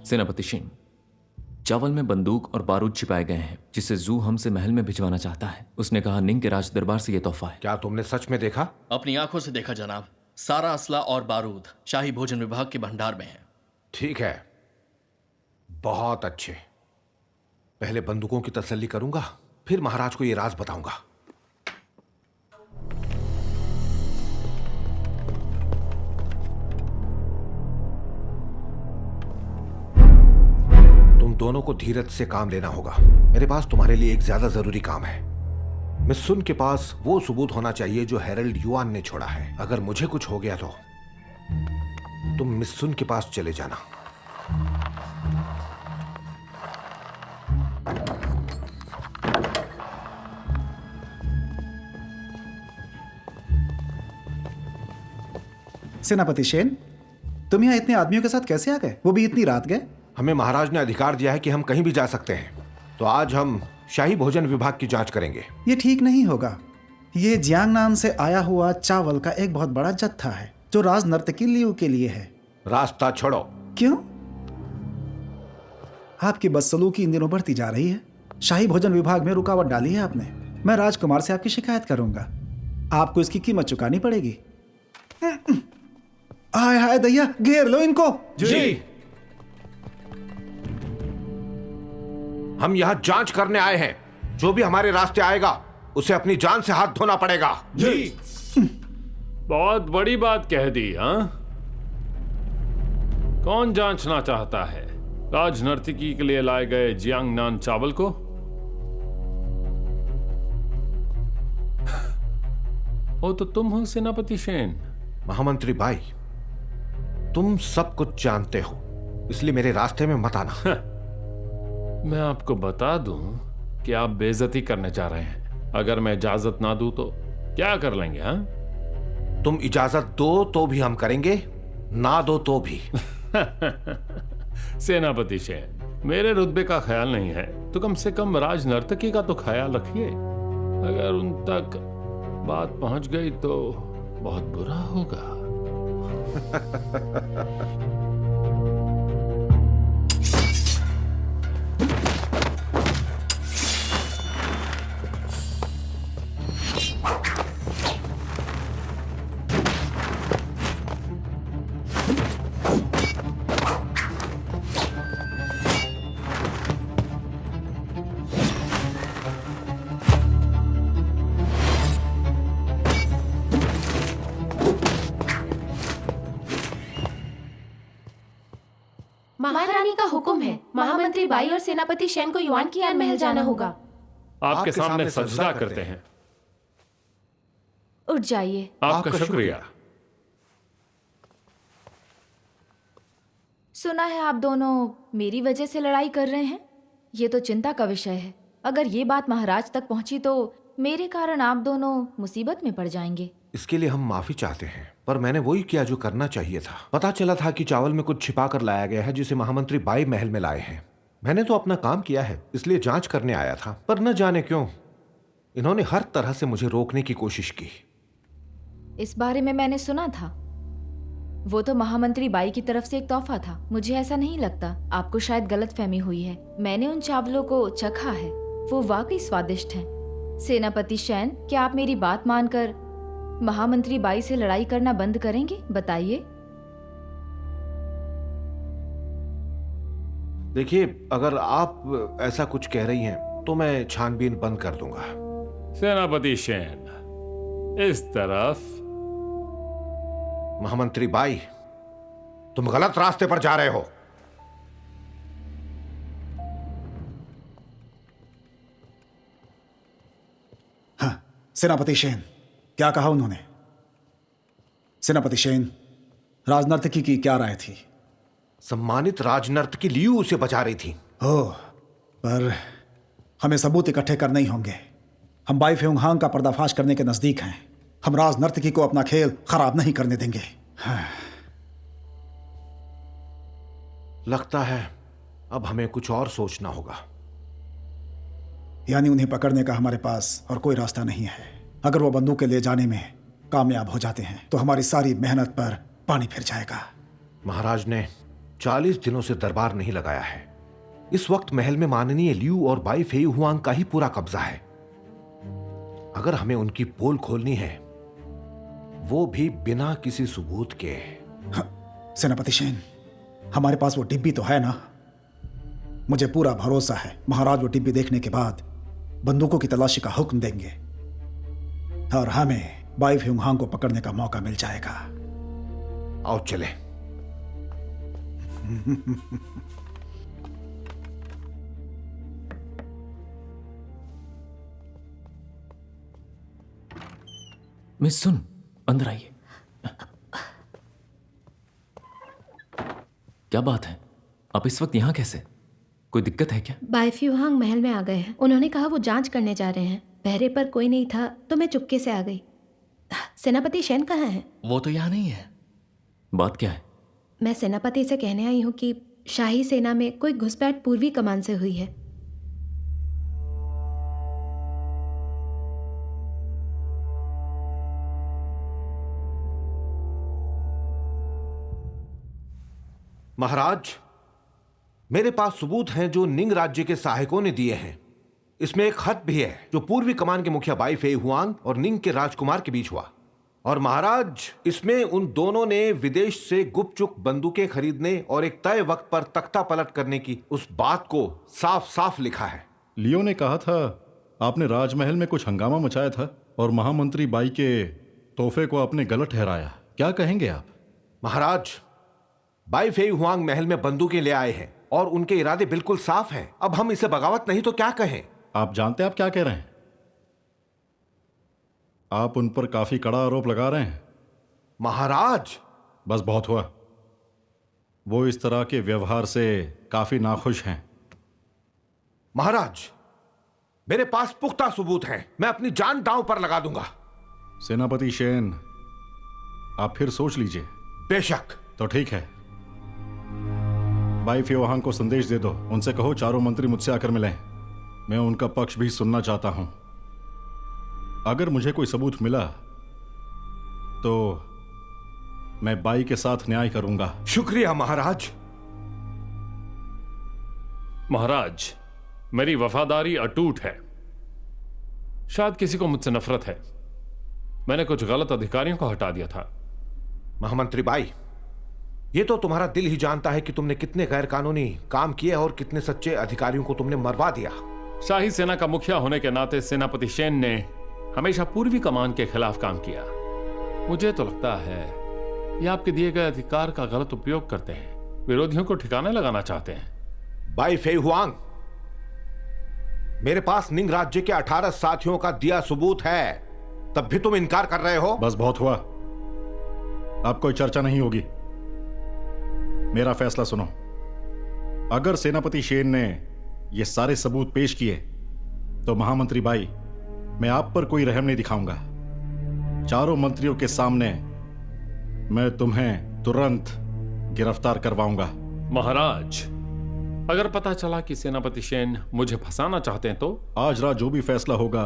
सेनापति शिन, चावल में बंदूक और बारूद छिपाए गए हैं जिसे जू हमसे महल में भिजवाना चाहता है। उसने कहा निंग के राज दरबार से यह तोहफा है। क्या तुमने सच में देखा? अपनी आंखों से देखा जनाब। सारा असला और बारूद शाही भोजन विभाग के भंडार में है। ठीक है, बहुत अच्छे। पहले बंदूकों की तसल्ली करूंगा, फिर महाराज को यह राज बताऊंगा। तुम दोनों को धीरज से काम लेना होगा। मेरे पास तुम्हारे लिए एक ज्यादा जरूरी काम है। मिस सुन के पास वो सबूत होना चाहिए जो हेरल्ड युआन ने छोड़ा है। अगर मुझे कुछ हो गया तो तुम मिस सुन के पास चले जाना। सेनापति शेन, तुम यहाँ इतने आदमियों के साथ कैसे आ गए, वो भी इतनी रात गए? हमें महाराज ने अधिकार दिया है कि हम कहीं भी जा सकते हैं, तो आज हम शाही भोजन विभाग की जांच करेंगे। ये ठीक नहीं होगा। ये जियांगनान से आया हुआ चावल का एक बहुत बड़ा जत्था है जो राज नर्तकी लियू के लिए है। रास्ता छोड़ो। क्यों? आपकी बदसलूकी इन दिनों बढ़ती जा रही है। शाही भोजन विभाग में रुकावट डाली है आपने। मैं राजकुमार से आपकी शिकायत करूंगा। आपको इसकी कीमत चुकानी पड़ेगी। हाय हाय दैया, घेर लो इनको। जी। हम यहां जांच करने आए हैं। जो भी हमारे रास्ते आएगा उसे अपनी जान से हाथ धोना पड़ेगा। जी। बहुत बड़ी बात कह दी। हाँ, कौन जांचना चाहता है राज नर्तकी के लिए लाए गए जियांगनान चावल को? वो तो तुम हो सेनापति शेन। महामंत्री भाई, तुम सब कुछ जानते हो, इसलिए मेरे रास्ते में मत आना। मैं आपको बता दूं कि आप बेइज्जती करने जा रहे हैं। अगर मैं इजाजत ना दूं तो क्या कर लेंगे? हाँ, तुम इजाजत दो तो भी हम करेंगे, ना दो तो भी। सेनापति शेन, मेरे रुतबे का ख्याल नहीं है तो कम से कम राज नर्तकी का तो ख्याल रखिए। अगर उन तक बात पहुंच गई तो बहुत बुरा होगा। महारानी का हुक्म है। महामंत्री बाई और सेनापति शेन को युआन की यान महल जाना होगा। आपके सामने सजदा करते हैं। उठ जाइए। आपका शुक्रिया। सुना है आप दोनों मेरी वजह से लड़ाई कर रहे हैं। ये तो चिंता का विषय है। अगर ये बात महाराज तक पहुंची तो मेरे कारण आप दोनों मुसीबत में पड़ जाएंगे। इसके लिए हम माफी चाहते हैं, पर मैंने वही किया जो करना चाहिए था। पता चला था कि चावल में कुछ छिपा कर लाया गया है जिसे महामंत्री बाई महल में लाए हैं। मैंने तो अपना काम किया है, इसलिए जांच करने आया था, पर न जाने क्यों इन्होंने हर तरह से मुझे रोकने की कोशिश की। इस बारे में मैंने सुना था। वो तो महामंत्री बाई की तरफ से एक तोहफा था। मुझे ऐसा नहीं लगता। आपको शायद गलतफहमी हुई है। मैंने उन चावलों को चखा है, वो वाकई स्वादिष्ट हैं। सेनापति शेन, क्या आप मेरी बात मानकर महामंत्री बाई से लड़ाई करना बंद करेंगे? बताइए। देखिए, अगर आप ऐसा कुछ कह रही हैं तो मैं छानबीन बंद कर दूंगा। सेनापति शेन, इस तरफ। महामंत्री बाई, तुम गलत रास्ते पर जा रहे हो। हाँ, सेनापति शेन, क्या कहा उन्होंने? सेनापति शेन, राजनर्तकी की क्या राय थी? सम्मानित राजनर्तकी लियू उसे बचा रही थी। ओह, पर हमें सबूत इकट्ठे करने ही होंगे। हम बाई फेंग हांग का पर्दाफाश करने के नजदीक हैं। हम राजनर्तकी को अपना खेल खराब नहीं करने देंगे। हाँ। लगता है अब हमें कुछ और सोचना होगा। यानी उन्हें पकड़ने का हमारे पास और कोई रास्ता नहीं है। अगर वो बंदूकें ले जाने में कामयाब हो जाते हैं तो हमारी सारी मेहनत पर पानी फिर जाएगा। महाराज ने 40 दिनों से दरबार नहीं लगाया है। इस वक्त महल में माननीय लियू और बाई फेई हुआंग का ही पूरा कब्जा है। अगर हमें उनकी पोल खोलनी है, वो भी बिना किसी सबूत के। सेनापति शेन, हमारे पास वो डिब्बी तो है ना? मुझे पूरा भरोसा है महाराज वो डिब्बी देखने के बाद बंदूकों की तलाशी का हुक्म देंगे और हमें बाई फेई हुआंग को पकड़ने का मौका मिल जाएगा। आओ चले। मिस सुन, अंदर आइए। क्या बात है, आप इस वक्त यहाँ कैसे? कोई दिक्कत है क्या? बाई फेई हुआंग महल में आ गए हैं। उन्होंने कहा वो जांच करने जा रहे हैं। पहरे पर कोई नहीं था तो मैं चुपके से आ गई। सेनापति शेन कहाँ हैं? वो तो यहाँ नहीं है। बात क्या है? मैं सेनापति से कहने आई हूँ कि शाही सेना में कोई घुसपैठ पूर्वी कमान से हुई है। महाराज, मेरे पास सबूत हैं जो निंग राज्य के सहायकों ने दिए हैं। इसमें एक खत भी है जो पूर्वी कमान के मुखिया बाई फेई हुआंग और निंग के राजकुमार के बीच हुआ। और महाराज, इसमें उन दोनों ने विदेश से गुपचुप बंदूकें खरीदने और एक तय वक्त पर तख्ता पलट करने की उस बात को साफ साफ लिखा है। लियो ने कहा था आपने राजमहल में कुछ हंगामा मचाया था और महामंत्री बाई के तोहफे को आपने गलत ठहराया। क्या कहेंगे आप? महाराज, बाई फेई हुआंग महल में बंदूकें ले आए हैं और उनके इरादे बिल्कुल साफ हैं। अब हम इसे बगावत नहीं तो क्या कहें? आप जानते हैं आप क्या कह रहे हैं? आप उन पर काफी कड़ा आरोप लगा रहे हैं। महाराज, बस बहुत हुआ। वो इस तरह के व्यवहार से काफी नाखुश हैं। महाराज, मेरे पास पुख्ता सबूत हैं। मैं अपनी जान दांव पर लगा दूंगा। सेनापति शेन, आप फिर सोच लीजिए। बेशक। तो ठीक है, बाई फेई हुआंग को संदेश दे दो। उनसे कहो चारों मंत्री मुझसे आकर मिलें। मैं उनका पक्ष भी सुनना चाहता हूं। अगर मुझे कोई सबूत मिला तो मैं बाई के साथ न्याय करूंगा। शुक्रिया महाराज। महाराज, मेरी वफादारी अटूट है। शायद किसी को मुझसे नफरत है। मैंने कुछ गलत अधिकारियों को हटा दिया था। महामंत्री बाई, ये तो तुम्हारा दिल ही जानता है कि तुमने कितने गैर कानूनी काम किए और कितने सच्चे अधिकारियों को तुमने मरवा दिया। शाही सेना का मुखिया होने के नाते सेनापति शेन ने हमेशा पूर्वी कमान के खिलाफ काम किया। मुझे तो लगता है ये आपके दिए गए अधिकार का गलत उपयोग करते हैं, विरोधियों को ठिकाने लगाना चाहते हैं। बाई फेई हुआंग, मेरे पास निंग राज्य के 18 साथियों का दिया सबूत है, तब भी तुम इनकार कर रहे हो। बस बहुत हुआ। अब कोई चर्चा नहीं होगी। मेरा फैसला सुनो। अगर सेनापति शेन ने ये सारे सबूत पेश किए तो महामंत्री बाई, मैं आप पर कोई रहम नहीं दिखाऊंगा। चारों मंत्रियों के सामने मैं तुम्हें तुरंत गिरफ्तार करवाऊंगा। महाराज, अगर पता चला कि सेनापति शेन मुझे फंसाना चाहते हैं तो? आज रात जो भी फैसला होगा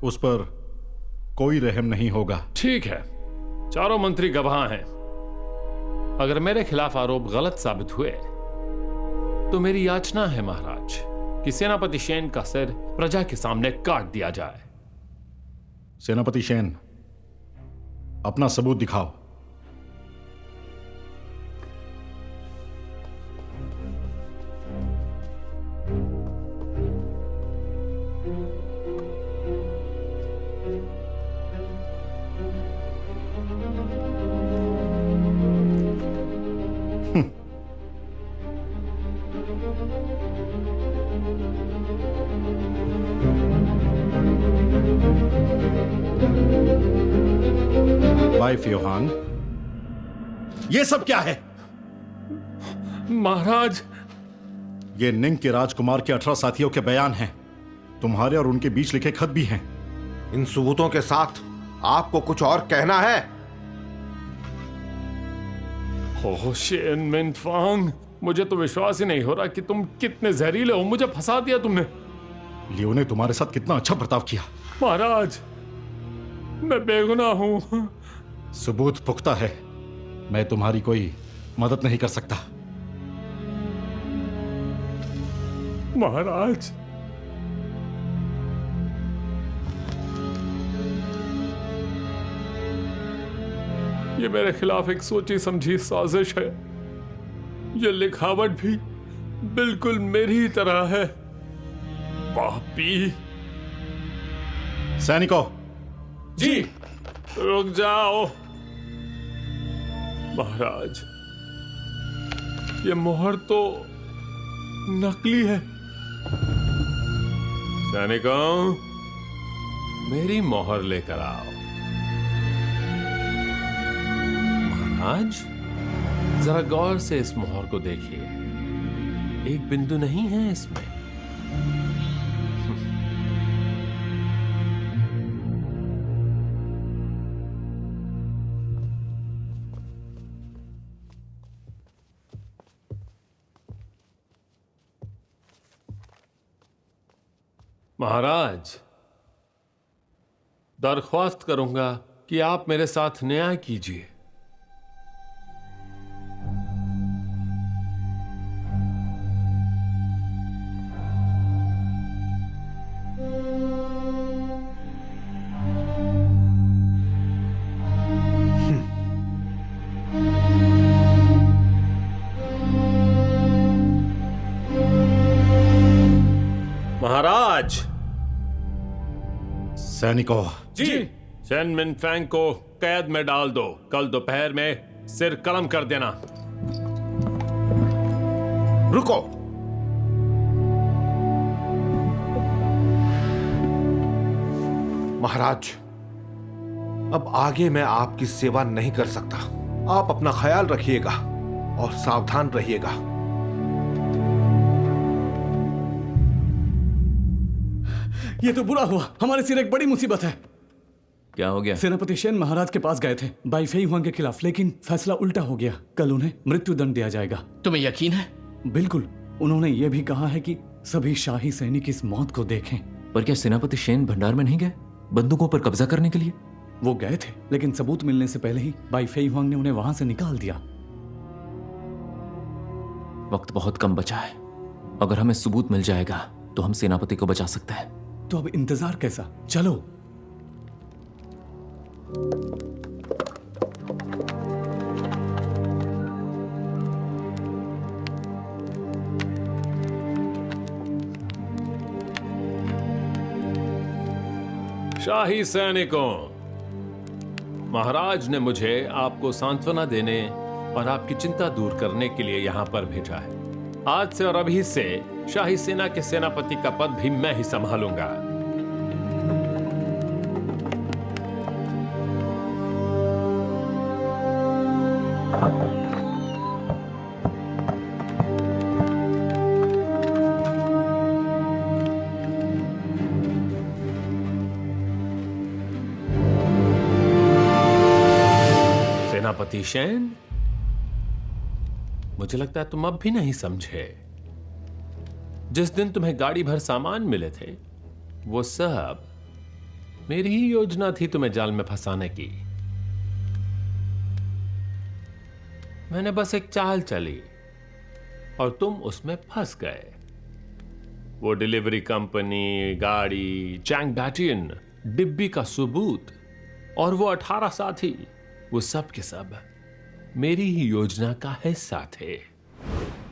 उस पर कोई रहम नहीं होगा। ठीक है, चारों मंत्री गवाह हैं। अगर मेरे खिलाफ आरोप गलत साबित हुए तो मेरी याचना है महाराज कि सेनापति शेन का सिर प्रजा के सामने काट दिया जाए। सेनापति शेन, अपना सबूत दिखाओ। बाई फेई हुआंग, ये सब क्या है? महाराज, ये निंग के राजकुमार के 18 साथियों के बयान हैं। तुम्हारे और उनके बीच लिखे खत भी हैं। इन सबूतों के साथ आपको कुछ और कहना है? ओह शेन मिनफांग, मुझे तो विश्वास ही नहीं हो रहा कि तुम कितने जहरीले हो। मुझे फंसा दिया तुमने। लियो ने तुम्हारे साथ कितना अच्छा बर्ताव किया। महाराज, मैं बेगुनाह हूं। सबूत पुख्ता है, मैं तुम्हारी कोई मदद नहीं कर सकता। महाराज, ये मेरे खिलाफ एक सोची समझी साजिश है। ये लिखावट भी बिल्कुल मेरी ही तरह है। पापी। सैनिकों। जी। रुक जाओ महाराज, ये मोहर तो नकली है। सैनिकों, मेरी मोहर लेकर आओ। महाराज, जरा गौर से इस मोहर को देखिए, एक बिंदु नहीं है इसमें। महाराज, दरख्वास्त करूंगा कि आप मेरे साथ न्याय कीजिए। महाराज। सैनिकों। जी। सेन मिनफेंग को कैद में डाल दो। कल दोपहर में सिर कलम कर देना। रुको। महाराज, अब आगे मैं आपकी सेवा नहीं कर सकता। आप अपना ख्याल रखिएगा और सावधान रहिएगा। ये तो बुरा हुआ, हमारे सिर एक बड़ी मुसीबत है। क्या हो गया? सेनापति शेन महाराज के पास गए थे बाई फेई हुआंग के खिलाफ, लेकिन फैसला उल्टा हो गया। कल उन्हें मृत्युदंड दिया जाएगा। तुम्हें यकीन है? बिल्कुल। उन्होंने ये भी कहा है कि सभी शाही सैनिक इस मौत को देखें। पर क्या सेनापति शेन भंडार में नहीं गए बंदूकों पर कब्जा करने के लिए? वो गए थे, लेकिन सबूत मिलने से पहले ही बाई फेई हुआंग ने उन्हें वहां से निकाल दिया। वक्त बहुत कम बचा है। अगर हमें सबूत मिल जाएगा तो हम सेनापति को बचा सकते हैं। तो अब इंतजार कैसा? चलो। शाही सैनिकों, महाराज ने मुझे आपको सांत्वना देने और आपकी चिंता दूर करने के लिए यहां पर भेजा है। आज से और अभी से शाही सेना के सेनापति का पद भी मैं ही संभालूंगा। सेनापति शेन, मुझे लगता है तुम अब भी नहीं समझे। जिस दिन तुम्हें गाड़ी भर सामान मिले थे, वो सब मेरी ही योजना थी तुम्हें जाल में फंसाने की। मैंने बस एक चाल चली और तुम उसमें फंस गए। वो डिलीवरी कंपनी, गाड़ी, चैंग बैटियन, डिब्बी का सबूत और वो 18 साथी, वो सब के सब मेरी ही योजना का हिस्सा थे।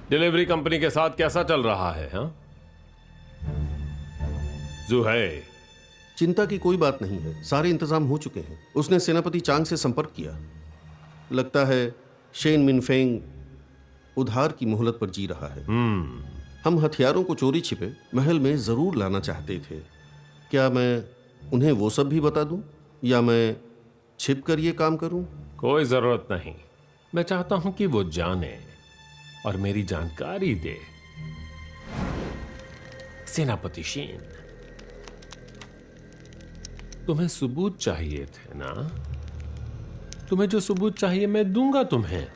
डिलीवरी कंपनी के साथ कैसा चल रहा है? हाँ जुहै? चिंता की कोई बात नहीं है, सारे इंतजाम हो चुके हैं। उसने सेनापति चांग से संपर्क किया। लगता है शेन मिनफेंग उधार की मोहलत पर जी रहा है। हम हथियारों को चोरी छिपे महल में जरूर लाना चाहते थे। क्या मैं उन्हें वो सब भी बता दूं या मैं छिप कर ये काम करूं? कोई जरूरत नहीं। मैं चाहता हूं कि वो जाने और मेरी जानकारी दे। सेनापति शेन, तुम्हें सबूत चाहिए थे ना? तुम्हें जो सबूत चाहिए मैं दूंगा तुम्हें,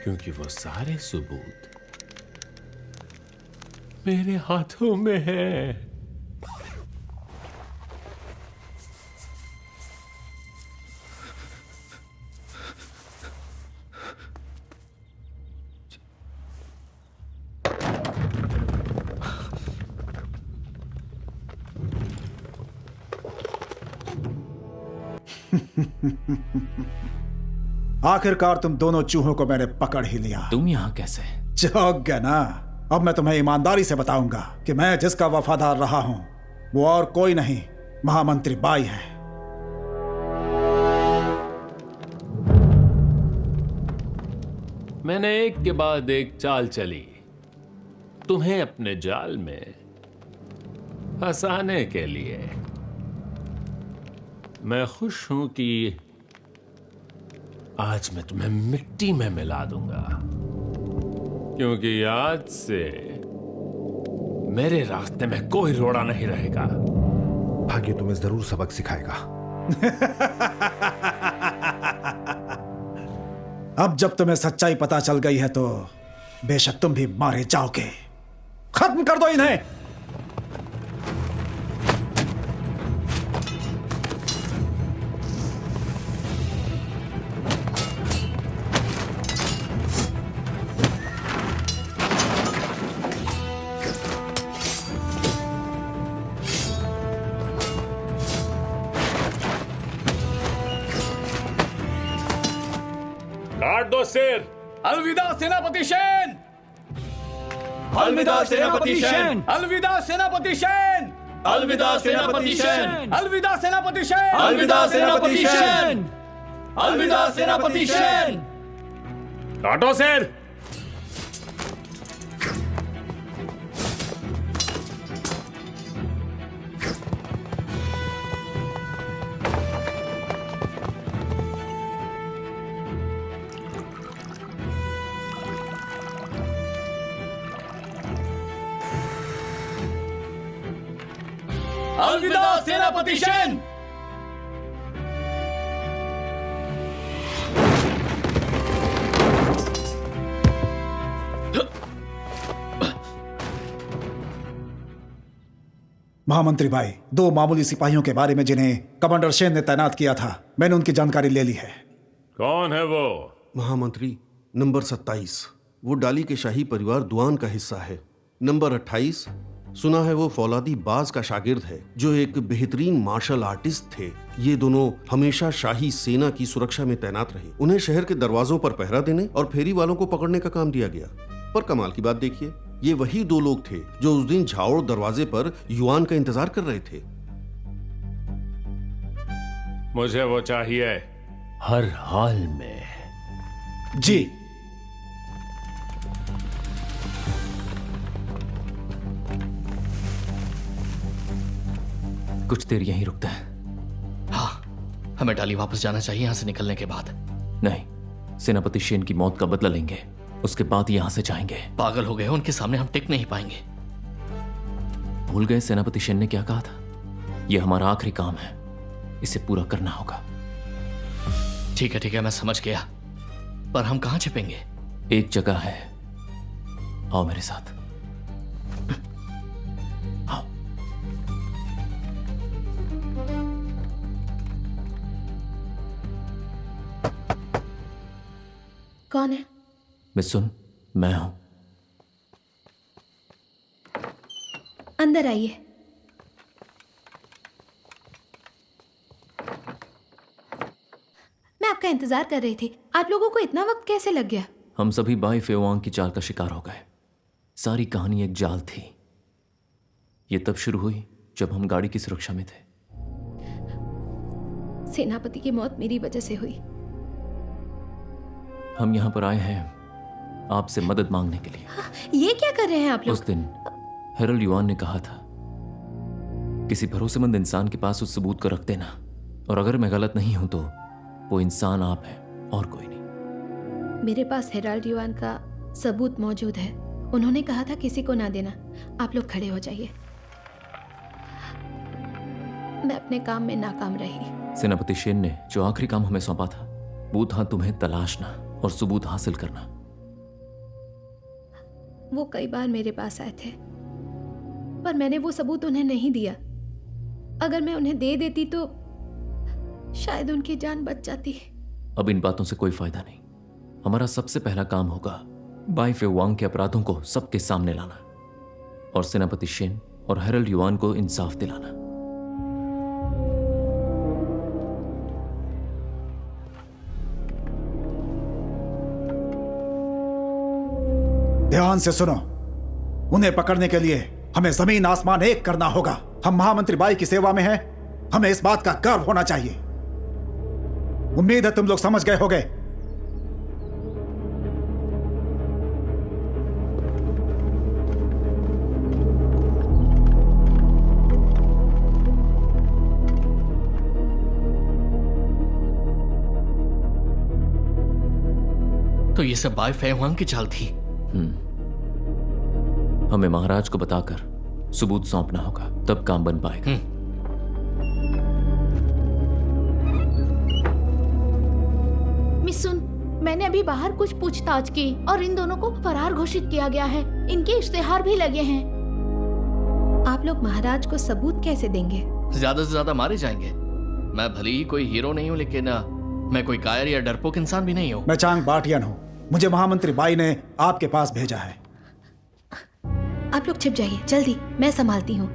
क्योंकि वो सारे सबूत मेरे हाथों में है। आखिरकार तुम दोनों चूहों को मैंने पकड़ ही लिया। तुम यहाँ कैसे? चौंक गए ना? अब मैं तुम्हें ईमानदारी से बताऊंगा कि मैं जिसका वफादार रहा हूं वो और कोई नहीं, महामंत्री बाई है। मैंने एक के बाद एक चाल चली तुम्हें अपने जाल में फंसाने के लिए। मैं खुश हूं कि आज मैं तुम्हें मिट्टी में मिला दूंगा, क्योंकि आज से मेरे रास्ते में कोई रोड़ा नहीं रहेगा। भाग्य तुम्हें जरूर सबक सिखाएगा। अब जब तुम्हें सच्चाई पता चल गई है तो बेशक तुम भी मारे जाओगे। खत्म कर दो इन्हें। काट दो सिर। अलविदा सेनापति शेन। अलविदा सेनापति शेन। अलविदा सेनापति शेन। अलविदा सेनापति शेन। अलविदा सेनापति शेन। अलविदा सेनापति शेन। अलविदा सेनापति शेन। काटो सिर। अलविदा सेनापति शेन। महामंत्री भाई, दो मामूली सिपाहियों के बारे में जिन्हें कमांडर शेन ने तैनात किया था, मैंने उनकी जानकारी ले ली है। कौन है वो? महामंत्री नंबर 27, वो डाली के शाही परिवार दुआन का हिस्सा है। नंबर 28, सुना है वो फौलादी बाज का शागिर्द है जो एक बेहतरीन मार्शल आर्टिस्ट थे। ये दोनों हमेशा शाही सेना की सुरक्षा में तैनात रहे। उन्हें शहर के दरवाजों पर पहरा देने और फेरी वालों को पकड़ने का काम दिया गया। पर कमाल की बात देखिए, ये वही दो लोग थे जो उस दिन झाओड़ दरवाजे पर युआन का इंतजार कर रहे थे। मुझे वो चाहिए हर हाल में। जी। कुछ देर यहीं रुकता है। हाँ, हमें डाली वापस जाना चाहिए यहां से निकलने के बाद। नहीं, सेनापति शेन की मौत का बदला लेंगे, उसके बाद यहां से जाएंगे। पागल हो गए, उनके सामने हम टिक नहीं पाएंगे। भूल गए सेनापति शेन ने क्या कहा था? यह हमारा आखिरी काम है, इसे पूरा करना होगा। ठीक है, मैं समझ गया, पर हम कहां छिपेंगे? एक जगह है, आओ मेरे साथ। आओ। कौन है? मिसुन, मैं हूं। अंदर आइए। मैं आपका इंतजार कर रही थी। आप लोगों को इतना वक्त कैसे लग गया? हम सभी बाई फेवांग की चाल का शिकार हो गए। सारी कहानी एक जाल थी। ये तब शुरू हुई जब हम गाड़ी की सुरक्षा में थे। सेनापति की मौत मेरी वजह से हुई। हम यहां पर आए हैं आपसे मदद मांगने के लिए। ये क्या कर रहे हैं आप लोग? उस दिन हेरल्ड युआन ने कहा था, किसी भरोसेमंद इंसान के पास उस सबूत को रख देना, और अगर मैं गलत नहीं हूं तो वो इंसान आप है और कोई नहीं। मेरे पास हेराल्ड युआन का सबूत मौजूद है। उन्होंने कहा था किसी को ना देना। आप लोग खड़े हो जाइए। मैं अपने काम में नाकाम रही। सेनापति शेन ने जो आखिरी काम हमें सौंपा था वो था तुम्हें तलाशना और सबूत हासिल करना। वो कई बार मेरे पास आए थे, पर मैंने वो सबूत उन्हें नहीं दिया। अगर मैं उन्हें दे देती तो शायद उनकी जान बच जाती। अब इन बातों से कोई फायदा नहीं। हमारा सबसे पहला काम होगा बाई फे वांग के अपराधों को सबके सामने लाना और सेनापति शेन और हेरल्ड युआन को इंसाफ दिलाना। ध्यान से सुनो, उन्हें पकड़ने के लिए हमें जमीन आसमान एक करना होगा। हम महामंत्री बाई की सेवा में हैं, हमें इस बात का गर्व होना चाहिए। उम्मीद है तुम लोग समझ गए होगे। तो ये सब बाई फे हुआंग की चाल थी। हमें महाराज को बताकर सबूत सौंपना होगा, तब काम बन पाएगा। मिसुन, मैंने अभी बाहर कुछ पूछताछ की और इन दोनों को फरार घोषित किया गया है। इनके इश्तेहार भी लगे हैं। आप लोग महाराज को सबूत कैसे देंगे? ज्यादा से ज्यादा मारे जाएंगे। मैं भले ही कोई हीरो नहीं हूँ, लेकिन मैं कोई कायर या डरपोक इंसान भी नहीं हूँ। मैं चांग बाटियन हूँ। मुझे महामंत्री बाई ने आपके पास भेजा है। आप लोग छिप जाइए जल्दी, मैं संभालती हूँ।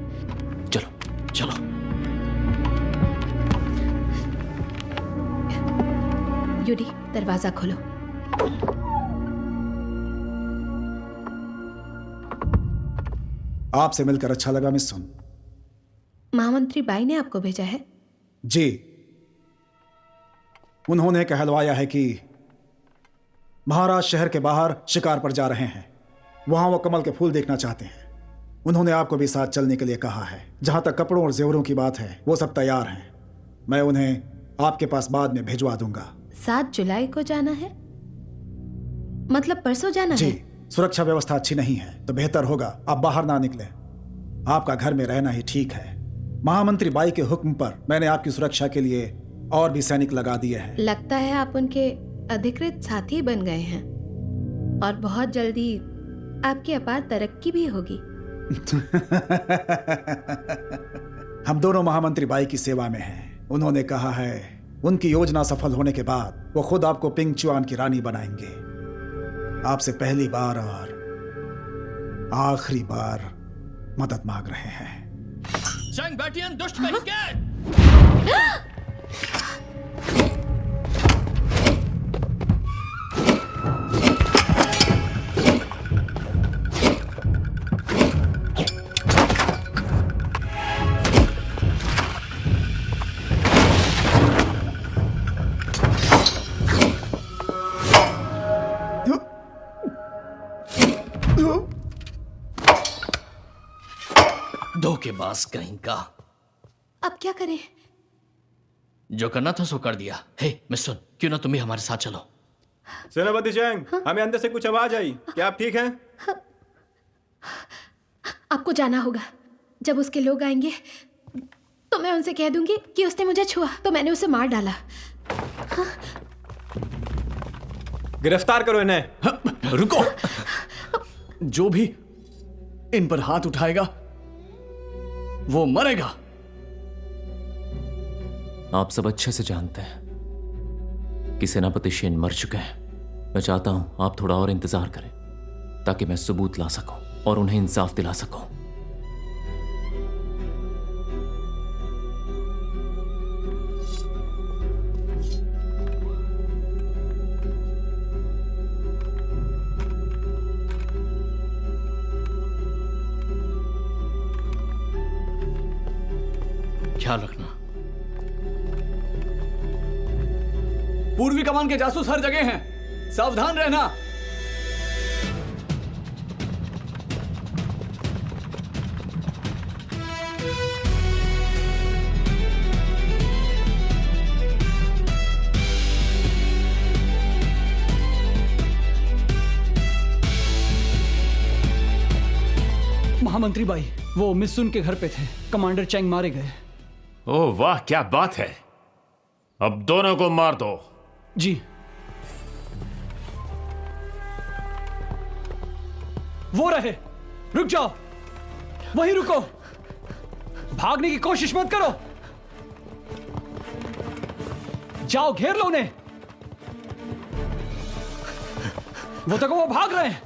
चलो चलो। यूडी, दरवाजा खोलो। आपसे मिलकर अच्छा लगा मिस सुन। महामंत्री बाई ने आपको भेजा है? जी, उन्होंने कहलवाया है कि महाराज शहर के बाहर शिकार पर जा रहे हैं। वहां वो कमल के फूल देखना चाहते हैं। उन्होंने आपको भी साथ चलने के लिए कहा है। जहां तक कपड़ों और जेवरों की बात है, वो सब तैयार हैं। मैं उन्हें आपके पास बाद में भिजवा दूंगा। 7 जुलाई को जाना है? मतलब परसों जाना जी, है? सुरक्षा व्यवस्था अच्छी नहीं है तो बेहतर होगा आप बाहर ना निकलें। आपका घर में रहना ही ठीक है। महामंत्री बाई के हुक्म पर मैंने आपकी सुरक्षा के लिए और भी सैनिक लगा दिए हैं। लगता है आप उनके अधिकृत साथी बन गए हैं और बहुत जल्दी आपकी अपार तरक्की भी होगी। हम दोनों महामंत्री बाई की सेवा में हैं। उन्होंने कहा है उनकी योजना सफल होने के बाद वो खुद आपको पिंग चुआन की रानी बनाएंगे। आपसे पहली बार और आखिरी बार मदद मांग रहे हैं। चांग बाटियन दुष्ट कहीं के! धोखेबाज कहीं का। अब क्या करें? जो करना था सो कर दिया। हे मिसुन, क्यों ना तुम भी हमारे साथ चलो? सेनापति चैंग, हमें अंदर से कुछ आवाज आई। क्या आप ठीक हैं? आपको जाना होगा। जब उसके लोग आएंगे तो मैं उनसे कह दूंगी कि उसने मुझे छुआ तो मैंने उसे मार डाला। गिरफ्तार करो इन्हें। रुको। जो भी इन पर हाथ उठाएगा वो मरेगा। आप सब अच्छे से जानते हैं कि सेनापति शेन मर चुके हैं। मैं चाहता हूं आप थोड़ा और इंतजार करें ताकि मैं सबूत ला सकूं और उन्हें इंसाफ दिला सकूं। ख्याल रखना। पूर्वी कमान के जासूस हर जगह हैं, सावधान रहना। महामंत्री बाई, वो मिसुन के घर पे थे। कमांडर चैंग मारे गए। ओह वाह, क्या बात है। अब दोनों को मार दो। जी। वो रहे, रुक जाओ। वहीं रुको, भागने की कोशिश मत करो। जाओ घेर लो उन्हें। वो तक वो भाग रहे हैं।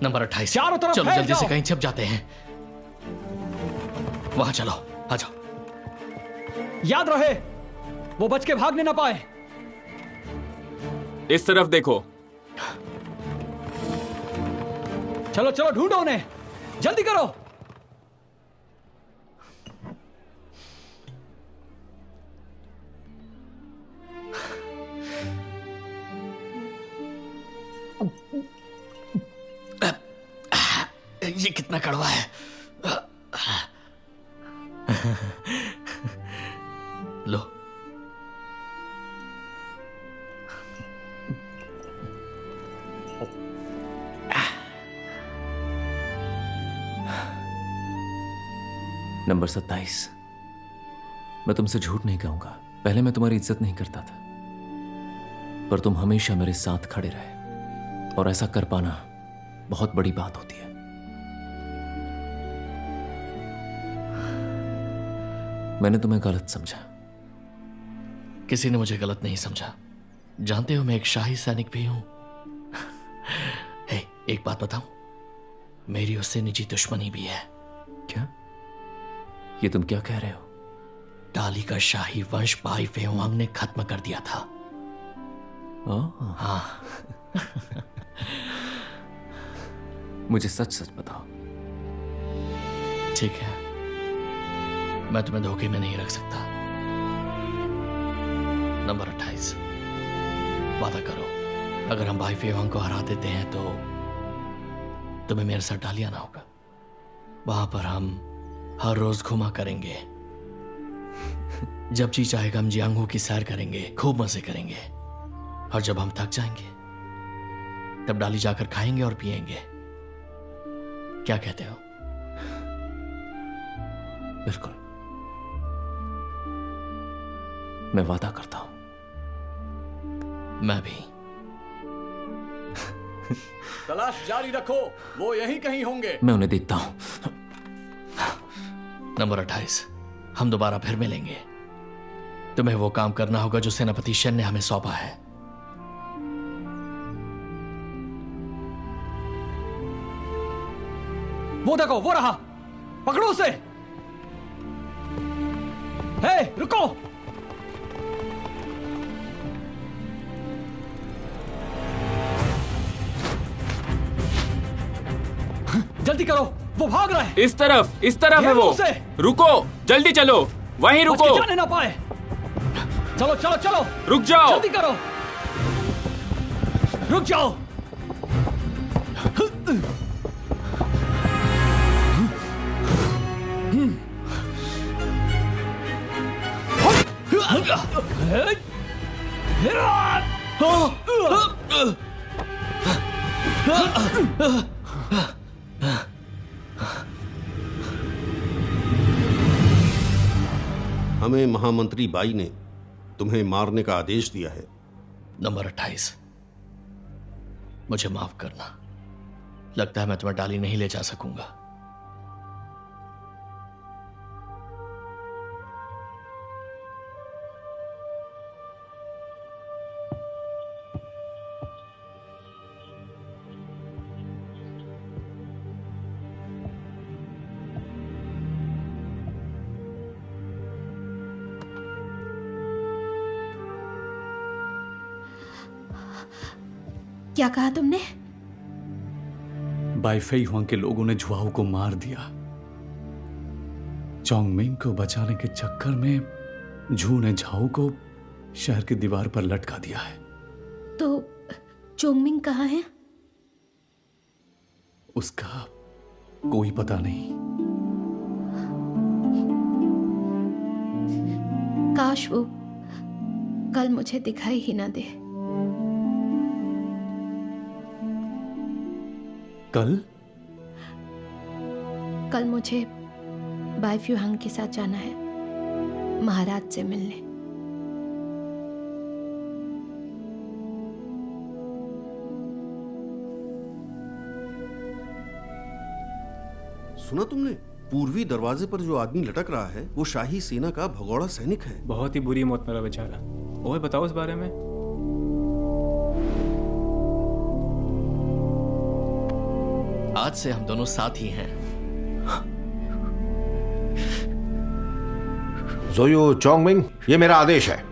नंबर 28, चारों तरफ चलो फैल जल्दी से जाओ। कहीं छिप जाते हैं। वहां चलो, आ जाओ। याद रहे वो बच के भागने ना पाए। इस तरफ देखो। चलो चलो ढूंढो उन्हें, जल्दी करो। ये कितना कड़वा है। लो। नंबर 27। मैं तुमसे झूठ नहीं कहूंगा, पहले मैं तुम्हारी इज्जत नहीं करता था, पर तुम हमेशा मेरे साथ खड़े रहे, और ऐसा कर पाना बहुत बड़ी बात होती है। मैंने तुम्हें गलत समझा। किसी ने मुझे गलत नहीं समझा। जानते हो मैं एक शाही सैनिक भी हूं। हे, एक बात बताऊं, मेरी उससे निजी दुश्मनी भी है। क्या? ये तुम क्या कह रहे हो? डाली का शाही वंश बाई फेहुआंग ने खत्म कर दिया था। हाँ। मुझे सच सच बताओ। ठीक है, मैं तुम्हें धोखे में नहीं रख सकता। नंबर 28, वादा करो, अगर हम भाई फेहुआंग को हरा देते हैं तो तुम्हें मेरे साथ डाली आना होगा। वहां पर हम हर रोज घुमा करेंगे। जब जी चाहेगा हम जियांगू की सैर करेंगे, खूब मजे करेंगे, और जब हम थक जाएंगे तब डाली जाकर खाएंगे और पिएंगे। क्या कहते हो? बिल्कुल, मैं वादा करता हूं। मैं भी। तलाश जारी रखो, वो यहीं कहीं होंगे। मैं उन्हें देखता हूं। नंबर 28, हम दोबारा फिर मिलेंगे। तुम्हें वो काम करना होगा जो सेनापति शेन ने हमें सौंपा है। वो देखो, वो रहा, पकड़ो उसे। हे, रुको। जल्दी करो, वो भाग रहा है। इस तरफ है वो। उसे। रुको, जल्दी चलो, वहीं बच के रुको। जाने ना पाए। चलो चलो चलो, रुक जाओ। जल्दी करो, रुक जाओ। हमें महामंत्री बाई ने तुम्हें मारने का आदेश दिया है। नंबर 28, मुझे माफ करना। लगता है मैं तुम्हें डाली नहीं ले जा सकूंगा। क्या कहा तुमने? बाइफेई हुआंग के लोगों ने झुआओ को मार दिया। चोंगमिंग को बचाने के चक्कर में झू ने झाओ को शहर की दीवार पर लटका दिया है। तो चोंगमिंग कहाँ है? उसका कोई पता नहीं। काश वो कल मुझे दिखाई ही ना दे। कल मुझे बाई फ्यूहांग के साथ जाना है महाराज से मिलने। सुना तुमने? पूर्वी दरवाजे पर जो आदमी लटक रहा है वो शाही सेना का भगोड़ा सैनिक है। बहुत ही बुरी मौत मरा बेचारा। ओए बताओ इस बारे में। आज से हम दोनों साथ ही हैं। जोयो चोंगमिंग, ये मेरा आदेश है।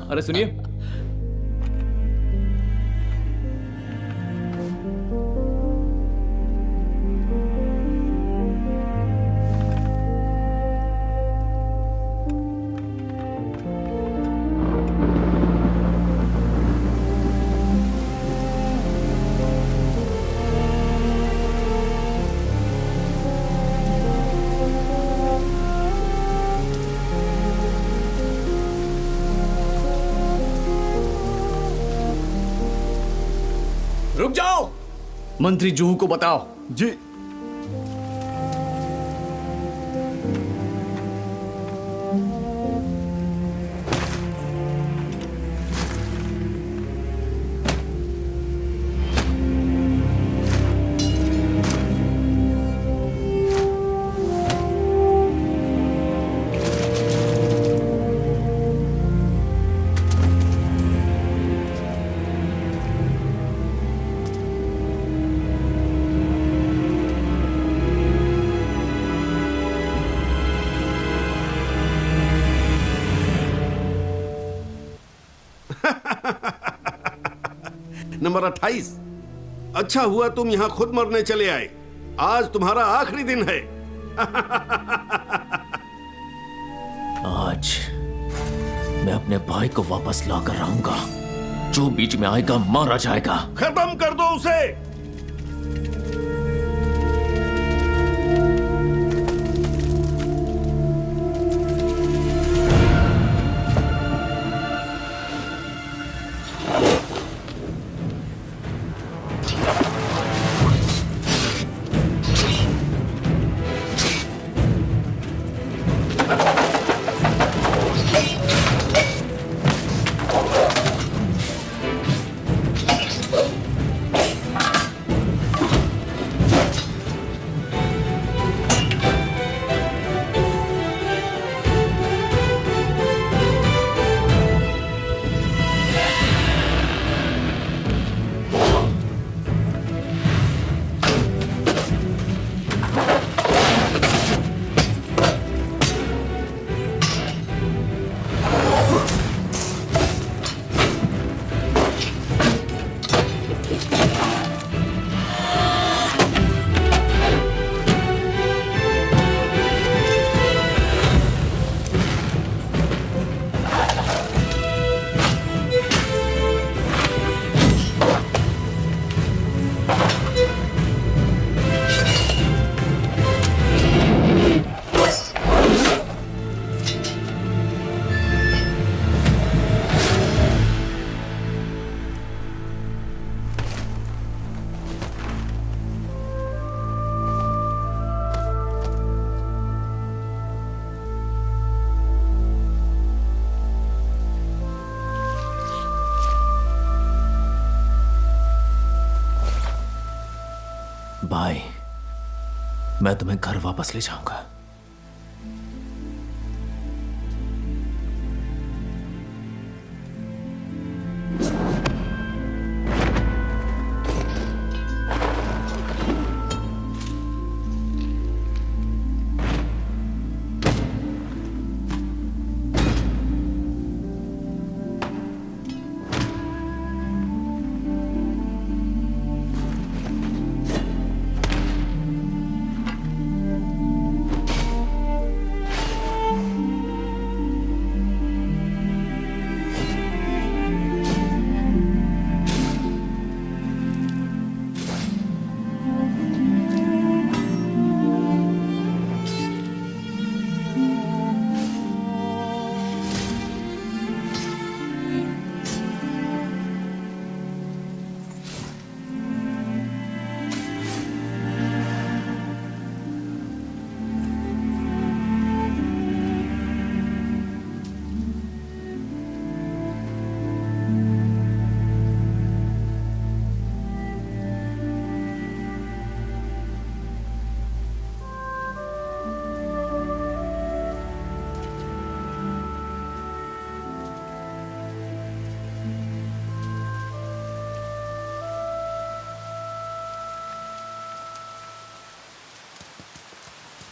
अरे सुनिए, रुक जाओ। मंत्री जूहू को बताओ। जी। नंबर 28। अच्छा हुआ तुम यहां खुद मरने चले आए। आज तुम्हारा आखिरी दिन है। आज मैं अपने भाई को वापस लाकर आऊंगा। जो बीच में आएगा मारा जाएगा। खत्म कर दो उसे। भाई, मैं तुम्हें घर वापस ले जाऊंगा।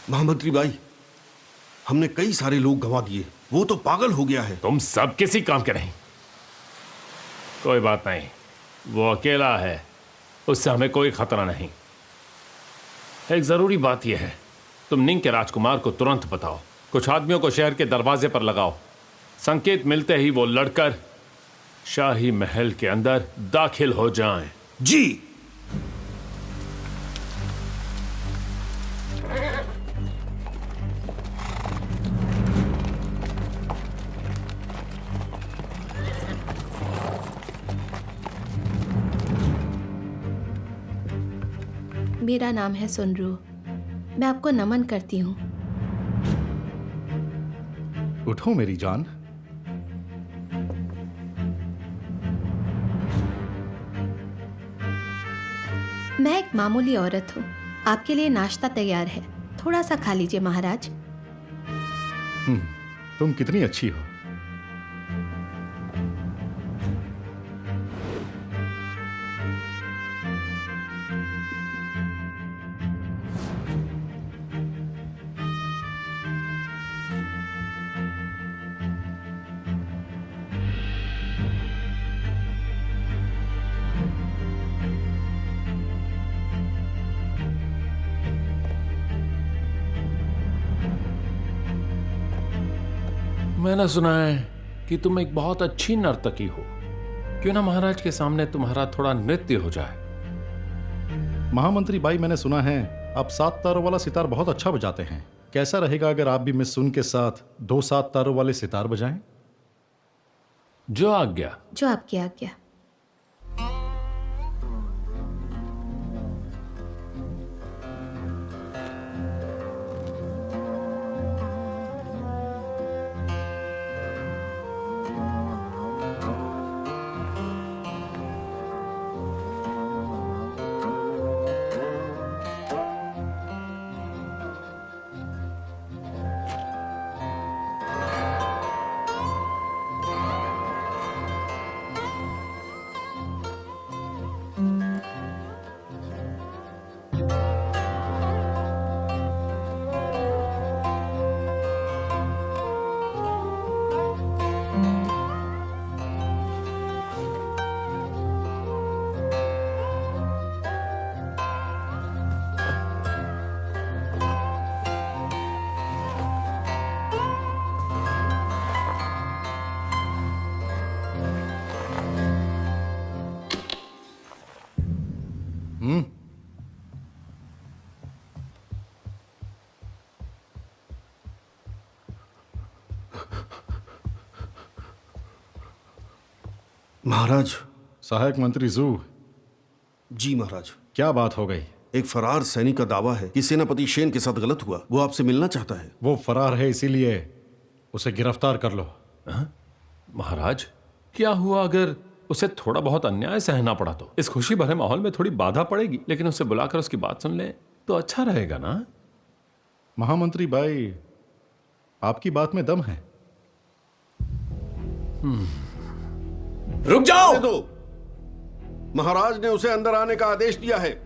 महामंत्री भाई, हमने कई सारे लोग गंवा दिए। वो तो पागल हो गया है। तुम सब किसी काम के नहीं। कोई बात नहीं, वो अकेला है, उससे हमें कोई खतरा नहीं। एक जरूरी बात यह है, तुम निंग के राजकुमार को तुरंत बताओ। कुछ आदमियों को शहर के दरवाजे पर लगाओ। संकेत मिलते ही वो लड़कर शाही महल के अंदर दाखिल हो जाएं। जी। मेरा नाम है सुनरू। मैं आपको नमन करती हूँ। उठो मेरी जान। मैं एक मामूली औरत हूँ। आपके लिए नाश्ता तैयार है, थोड़ा सा खा लीजिए महाराज। तुम कितनी अच्छी हो। मैंने सुना है कि तुम एक बहुत अच्छी नर्तकी हो। क्यों ना महाराज के सामने तुम्हारा थोड़ा नृत्य हो जाए। महामंत्री भाई, मैंने सुना है आप 7 तारों वाला सितार बहुत अच्छा बजाते हैं। कैसा रहेगा अगर आप भी मिस सुन के साथ 2 7 तारों वाले सितार बजाएं? जो आज्ञा। जो आपकी आज्ञा। महाराज। सहायक मंत्री जू। जी महाराज। क्या बात हो गई? एक फरार सैनिक का दावा है कि सेनापति शेन के साथ गलत हुआ। वो आपसे मिलना चाहता है। वो फरार है, इसीलिए उसे गिरफ्तार कर लो। महाराज, क्या हुआ अगर उसे थोड़ा बहुत अन्याय सहना पड़ा तो? इस खुशी भरे माहौल में थोड़ी बाधा पड़ेगी, लेकिन उसे बुलाकर उसकी बात सुन ले तो अच्छा रहेगा ना। महामंत्री भाई, आपकी बात में दम है। रुक जाओ। दो। महाराज ने उसे अंदर आने का आदेश दिया है।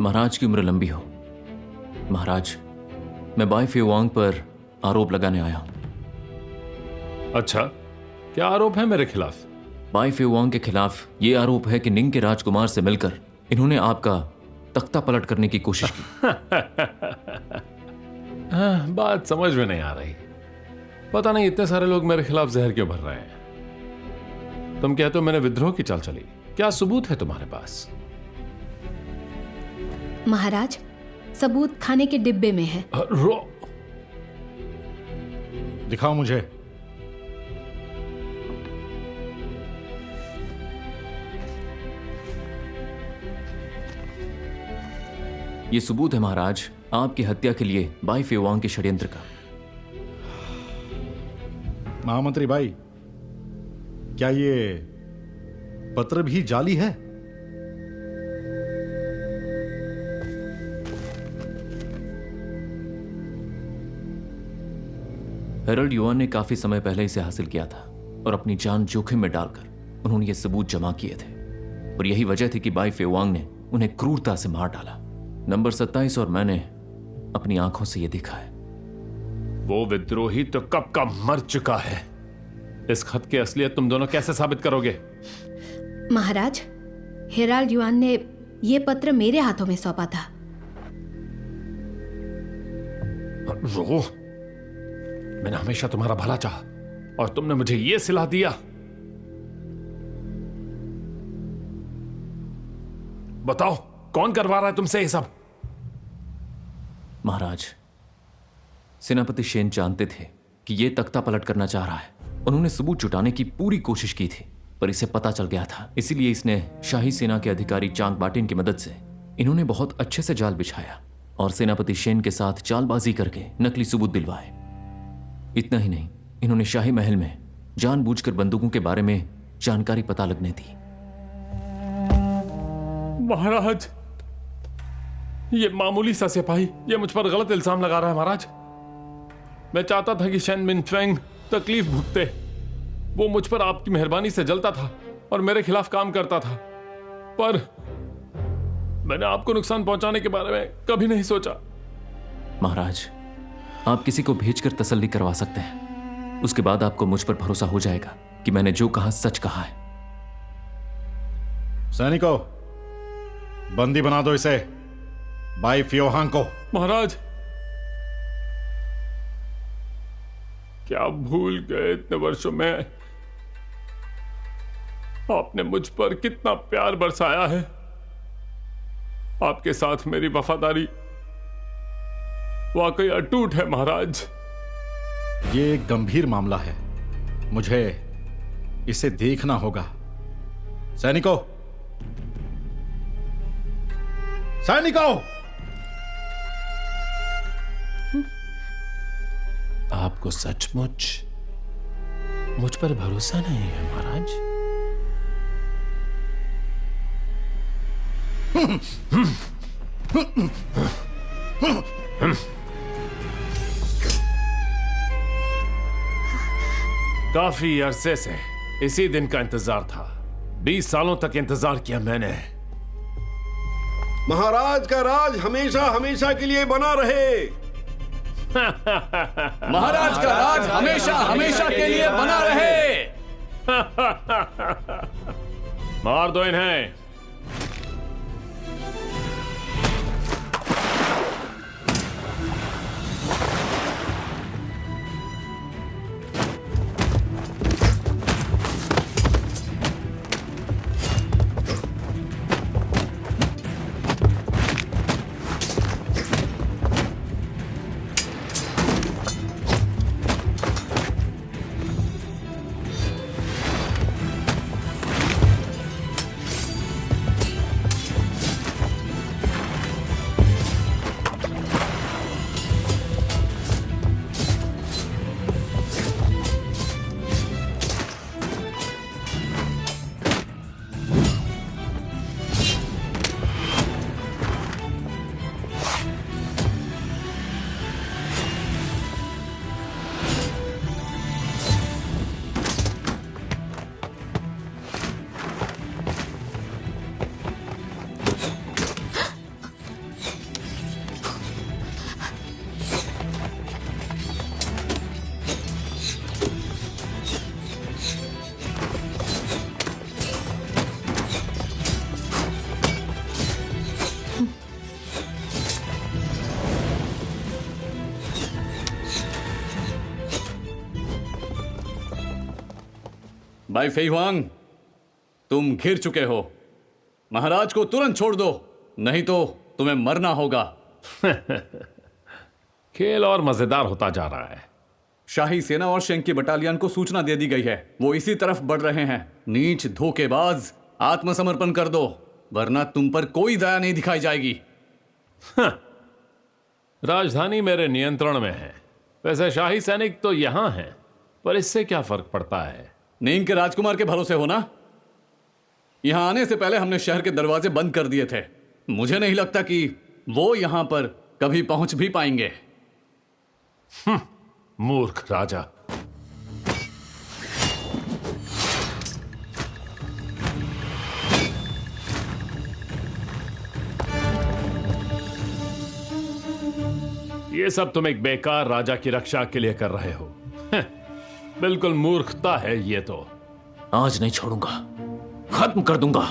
महाराज की उम्र लंबी हो। महाराज, मैं बाई फेवांग पर आरोप लगाने आया हूं। अच्छा, क्या आरोप है मेरे खिलाफ? बाई फेवांग के खिलाफ यह आरोप है कि निंग के राजकुमार से मिलकर इन्होंने आपका तख्ता पलट करने की कोशिश की। बात समझ में नहीं आ रही। पता नहीं इतने सारे लोग मेरे खिलाफ जहर क्यों भर रहे हैं। तुम कहते हो मैंने विद्रोह की चाल चली। क्या सबूत है तुम्हारे पास? महाराज, सबूत खाने के डिब्बे में है। दिखाओ मुझे। ये सबूत है महाराज आपकी हत्या के लिए बाई फेवांग के षड्यंत्र का। महामंत्री भाई, क्या ये पत्र भी जाली है? हेरल्ड युआन ने काफी समय पहले इसे हासिल किया था और अपनी जान जोखिम में डालकर उन्होंने ये सबूत जमा किए थे, और यही वजह थी कि बाई फेवांग ने उन्हें क्रूरता से मार डाला। नंबर 27 और मैंने अपनी आंखों से यह देखा है। वो विद्रोही तो कब का मर चुका है। इस खत की असलियत तुम दोनों कैसे साबित करोगे? महाराज, हेराल्ड युआन ने यह पत्र मेरे हाथों में सौंपा था। रो, मैंने हमेशा तुम्हारा भला चाहा और तुमने मुझे यह सिला दिया। बताओ कौन करवा रहा है तुमसे ये सब? महाराज, सेनापति शेन जानते थे कि यह तख्ता पलट करना चाह रहा है। उन्होंने सबूत जुटाने की पूरी कोशिश की थी, पर इसे पता चल गया था। इसीलिए इसने शाही सेना के अधिकारी चांग बाटिन की मदद से इन्होंने बहुत अच्छे से जाल बिछाया और सेनापति शेन के साथ चालबाजी करके नकली सबूत दिलवाए। इतना ही नहीं, इन्होंने शाही महल में जानबूझकर बंदूकों के बारे में जानकारी पता लगने दी। महाराज, ये मामूली सा सिपाही ये मुझ पर गलत इल्जाम लगा रहा है। महाराज, मैं चाहता था कि शेन मिनफेंग तकलीफ भुगते। वो मुझ पर आपकी मेहरबानी से जलता था और मेरे खिलाफ काम करता था, पर मैंने आपको नुकसान पहुंचाने के बारे में कभी नहीं सोचा। महाराज, आप किसी को भेजकर तसल्ली करवा सकते हैं। उसके बाद आपको मुझ पर भरोसा हो जाएगा कि मैंने जो कहा सच कहा है। सैनिकों, बंदी बना दो इसे, बाई फ्योहांग को। महाराज, क्या भूल गए इतने वर्षों में आपने मुझ पर कितना प्यार बरसाया है। आपके साथ मेरी वफादारी वाकई अटूट है। महाराज, ये एक गंभीर मामला है, मुझे इसे देखना होगा। सैनिकों, सैनिकों! आपको सचमुच मुझ पर भरोसा नहीं है महाराज? काफी अरसे से इसी दिन का इंतजार था। 20 सालों तक इंतजार किया मैंने। महाराज का राज हमेशा हमेशा के लिए बना रहे। महाराज का राज हमेशा हमेशा के लिए बना रहे। मार दो इन्हें। भाई फेईहुआंग, तुम घिर चुके हो। महाराज को तुरंत छोड़ दो, नहीं तो तुम्हें मरना होगा। खेल और मजेदार होता जा रहा है। शाही सेना और शेंग की बटालियन को सूचना दे दी गई है, वो इसी तरफ बढ़ रहे हैं। नीच धोखेबाज, आत्मसमर्पण कर दो, वरना तुम पर कोई दया नहीं दिखाई जाएगी। राजधानी मेरे नियंत्रण में है। वैसे शाही सैनिक तो यहां हैं, पर इससे क्या फर्क पड़ता है? नींद के राजकुमार के भरोसे हो ना? यहां आने से पहले हमने शहर के दरवाजे बंद कर दिए थे। मुझे नहीं लगता कि वो यहां पर कभी पहुंच भी पाएंगे। मूर्ख राजा। ये सब तुम एक बेकार राजा की रक्षा के लिए कर रहे हो। बिल्कुल मूर्खता है ये तो। आज नहीं छोड़ूंगा, खत्म कर दूंगा।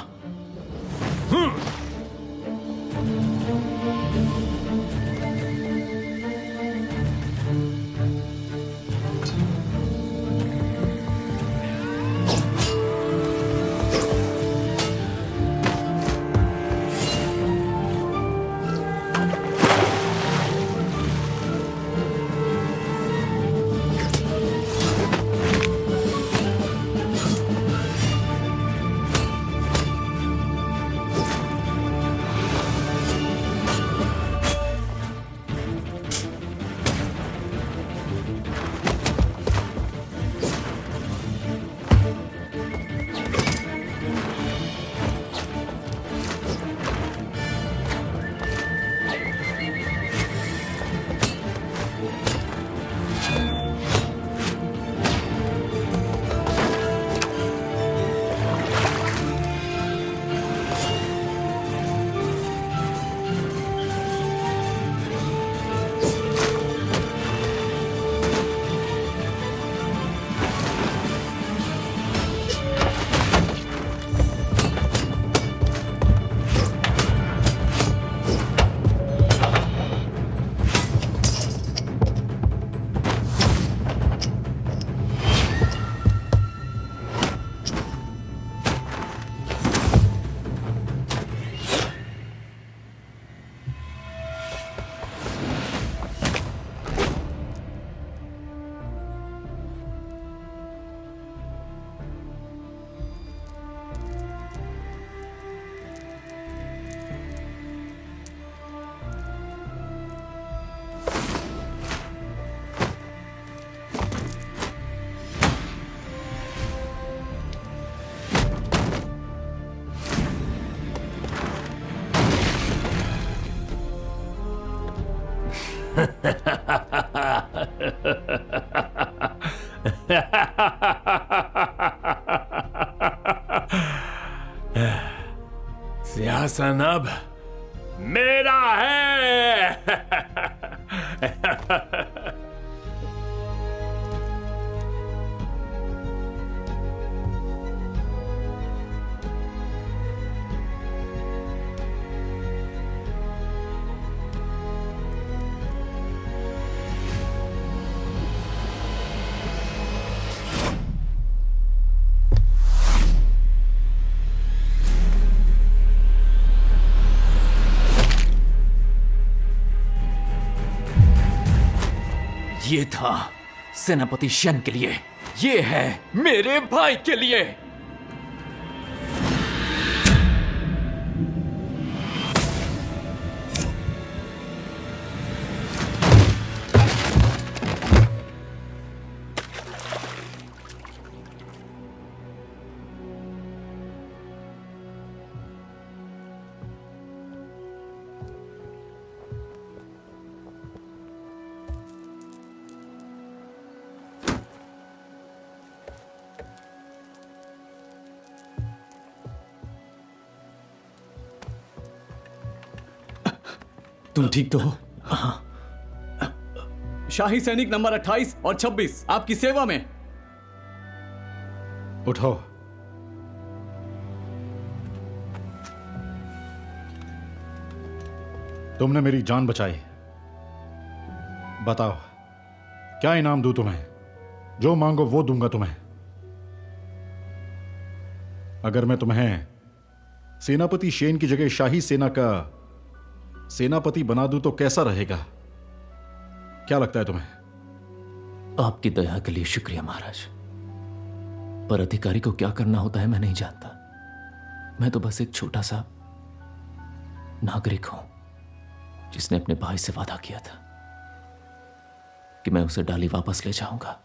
सिंहासन अब मेरा है। ये था सेनापति शन के लिए, ये है मेरे भाई के लिए। तुम ठीक तो हो? शाही सैनिक नंबर 28 और 26 आपकी सेवा में। उठो। तुमने मेरी जान बचाई। बताओ क्या इनाम दूं तुम्हें? जो मांगो वो दूंगा तुम्हें। अगर मैं तुम्हें सेनापति शेन की जगह शाही सेना का सेनापति बना दूं तो कैसा रहेगा? क्या लगता है तुम्हें? आपकी दया के लिए शुक्रिया महाराज, पर अधिकारी को क्या करना होता है मैं नहीं जानता। मैं तो बस एक छोटा सा नागरिक हूं। जिसने अपने भाई से वादा किया था कि मैं उसे डाली वापस ले जाऊंगा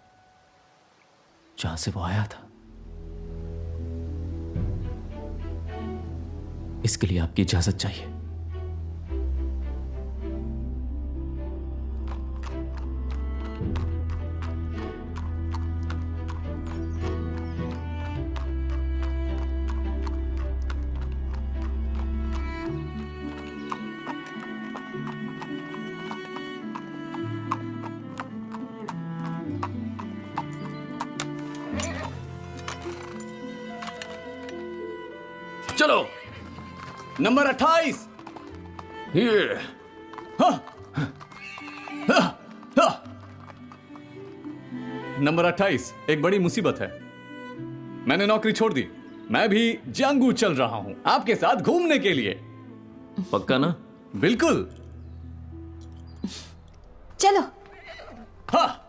जहां से वो आया था। इसके लिए आपकी इजाजत चाहिए। चलो नंबर 28। ये नंबर 28 एक बड़ी मुसीबत है। मैंने नौकरी छोड़ दी। मैं भी जांगू चल रहा हूं आपके साथ घूमने के लिए। पक्का ना? बिल्कुल। चलो। हाँ